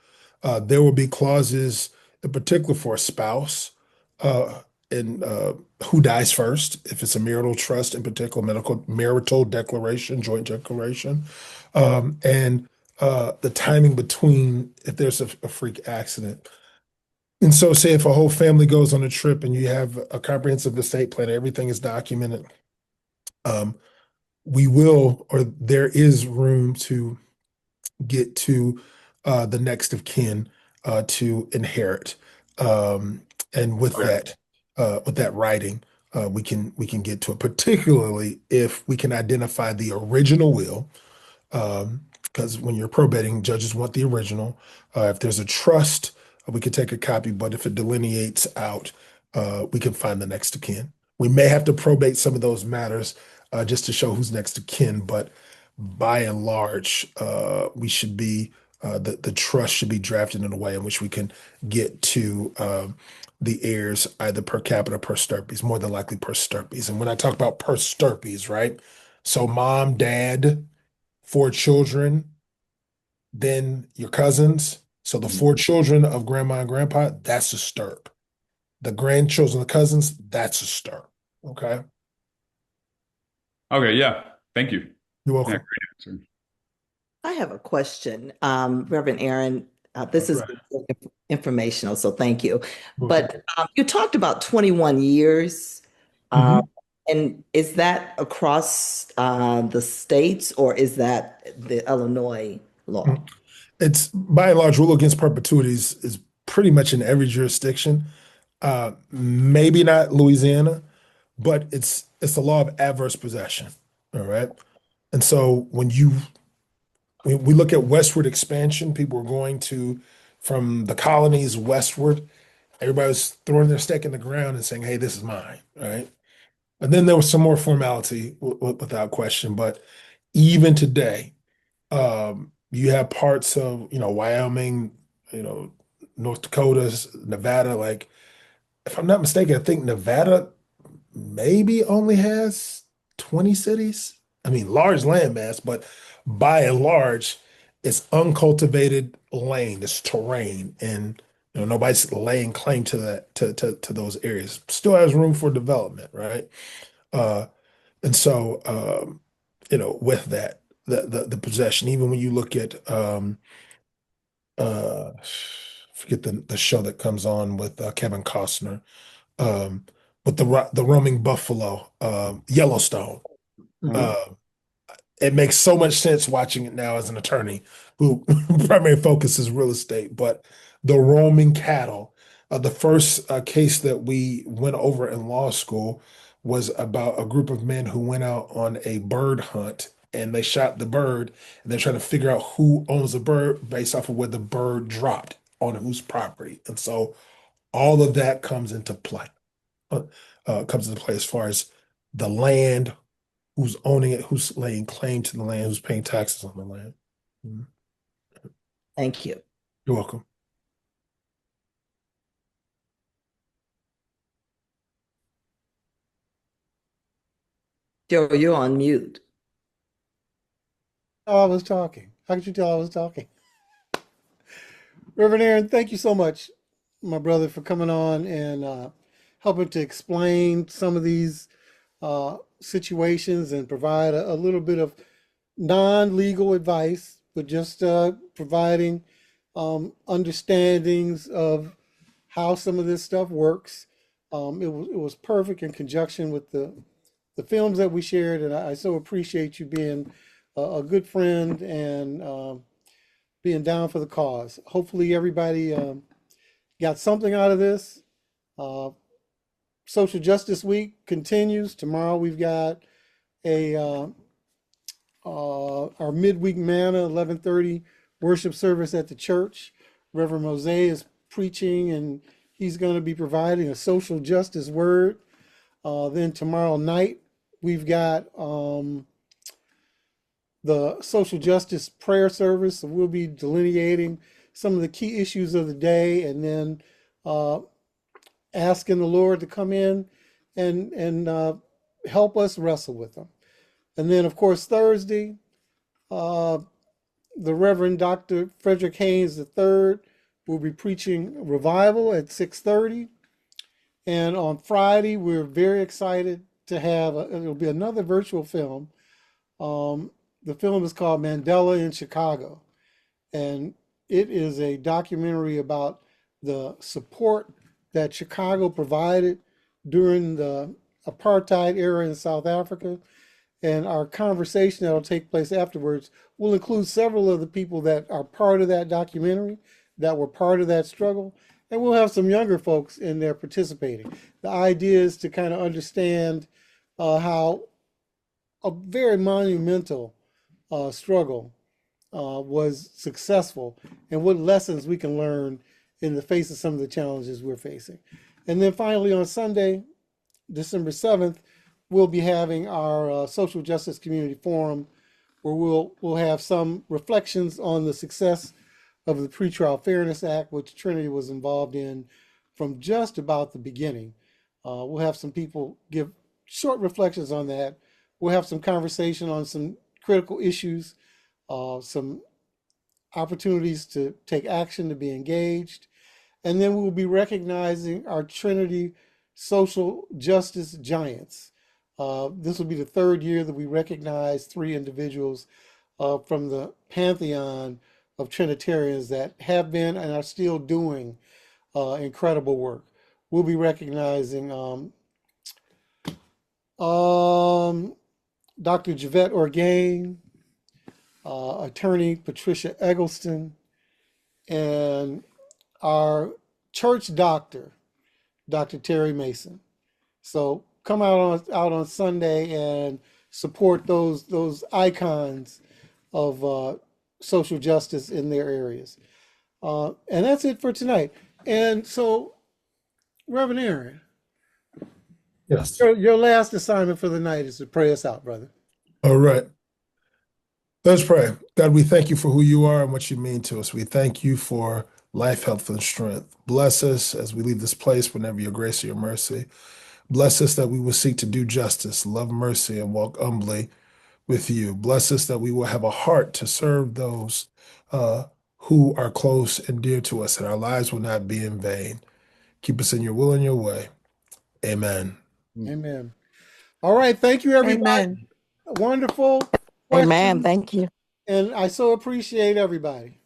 there will be clauses in particular for a spouse and who dies first, if it's a marital trust, in particular, marital declaration, joint declaration, and the timing between if there's a freak accident. And so say if a whole family goes on a trip and you have a comprehensive estate plan, everything is documented, we will, or there is room to get to the next of kin to inherit. And with that writing, we can get to it, particularly if we can identify the original will. Because when you're probating, judges want the original. If there's a trust, we could take a copy, but if it delineates out, we can find the next of kin. We may have to probate some of those matters just to show who's next to kin, but by and large, we should be the trust should be drafted in a way in which we can get to the heirs either per capita, per stirpes, more than likely per stirpes. And when I talk about per stirpes, right? So mom, dad, 4 children, then your cousins. So the 4 children of grandma and grandpa, that's a stirp. The grandchildren, the cousins, that's a stirp. Okay. Okay. Yeah. Thank you. You're welcome. Yeah, great answer. I have a question, Reverend Aaron. This is informational, so thank you. But you talked about 21 years. And is that across the states, or is that the Illinois law? It's by and large, rule against perpetuities is pretty much in every jurisdiction. Maybe not Louisiana, but it's the law of adverse possession. All right. And so when we look at westward expansion, people are going from the colonies westward. Everybody was throwing their stake in the ground and saying, hey, this is mine. Right. And then there was some more formality without question. But even today, you have parts of, Wyoming, North Dakota, Nevada. Like, if I'm not mistaken, I think Nevada maybe only has 20 cities. I mean, large landmass, but by and large, it's uncultivated land, it's terrain, and nobody's laying claim to that to those areas. Still has room for development, right? And so with that, the possession, even when you look at forget the show that comes on with Kevin Costner, with the roaming buffalo, Yellowstone. it makes so much sense watching it now as an attorney who primary focus is real estate. But the roaming cattle, the first case that we went over in law school was about a group of men who went out on a bird hunt and they shot the bird and they're trying to figure out who owns the bird based off of where the bird dropped on whose property. And so all of that comes into play, as far as the land, who's owning it, who's laying claim to the land, who's paying taxes on the land. Mhm. Thank you. You're welcome. Joe, you're on mute. Oh, I was talking. How could you tell I was talking? Reverend Aaron, thank you so much, my brother, for coming on and helping to explain some of these situations and provide a little bit of non-legal advice, but just providing understandings of how some of this stuff works. It was perfect in conjunction with the films that we shared, and I so appreciate you being a good friend and being down for the cause. Hopefully everybody got something out of this. Social Justice Week continues. Tomorrow we've got our midweek manna 11:30 worship service at the church. Reverend Mose is preaching and he's going to be providing a social justice word. Then tomorrow night we've got the social justice prayer service. So we'll be delineating some of the key issues of the day and then asking the Lord to come in and help us wrestle with them. And then, of course, Thursday, the Reverend Dr. Frederick Haynes III will be preaching revival at 6:30. And on Friday, we're very excited to have, it'll be another virtual film. The film is called Mandela in Chicago. And it is a documentary about the support that Chicago provided during the apartheid era in South Africa. And our conversation that will take place afterwards will include several of the people that are part of that documentary, that were part of that struggle. And we'll have some younger folks in there participating. The idea is to kind of understand how a very monumental struggle was successful and what lessons we can learn in the face of some of the challenges we're facing. And then finally on Sunday, December 7th, we'll be having our Social Justice Community Forum where we'll have some reflections on the success of the Pretrial Fairness Act, which Trinity was involved in from just about the beginning. We'll have some people give short reflections on that. We'll have some conversation on some critical issues, some opportunities to take action, to be engaged. And then we'll be recognizing our Trinity social justice giants. This will be the third year that we recognize 3 individuals from the pantheon of Trinitarians that have been and are still doing incredible work. We'll be recognizing Dr. Javette Orgain, attorney Patricia Eggleston, and our church doctor, Dr. Terry Mason. So come out on Sunday and support those icons of social justice in their areas. And that's it for tonight. And so, Reverend Aaron, yes, your last assignment for the night is to pray us out, brother. All right. Let's pray. God, we thank you for who you are and what you mean to us. We thank you for life, health, and strength. Bless us as we leave this place whenever your grace or your mercy. Bless us that we will seek to do justice, love mercy, and walk humbly with you. Bless us that we will have a heart to serve those who are close and dear to us, and our lives will not be in vain. Keep us in your will and your way. Amen. Amen. All right. Thank you, everybody. Amen. Wonderful Amen. questions. Thank you. And I so appreciate everybody.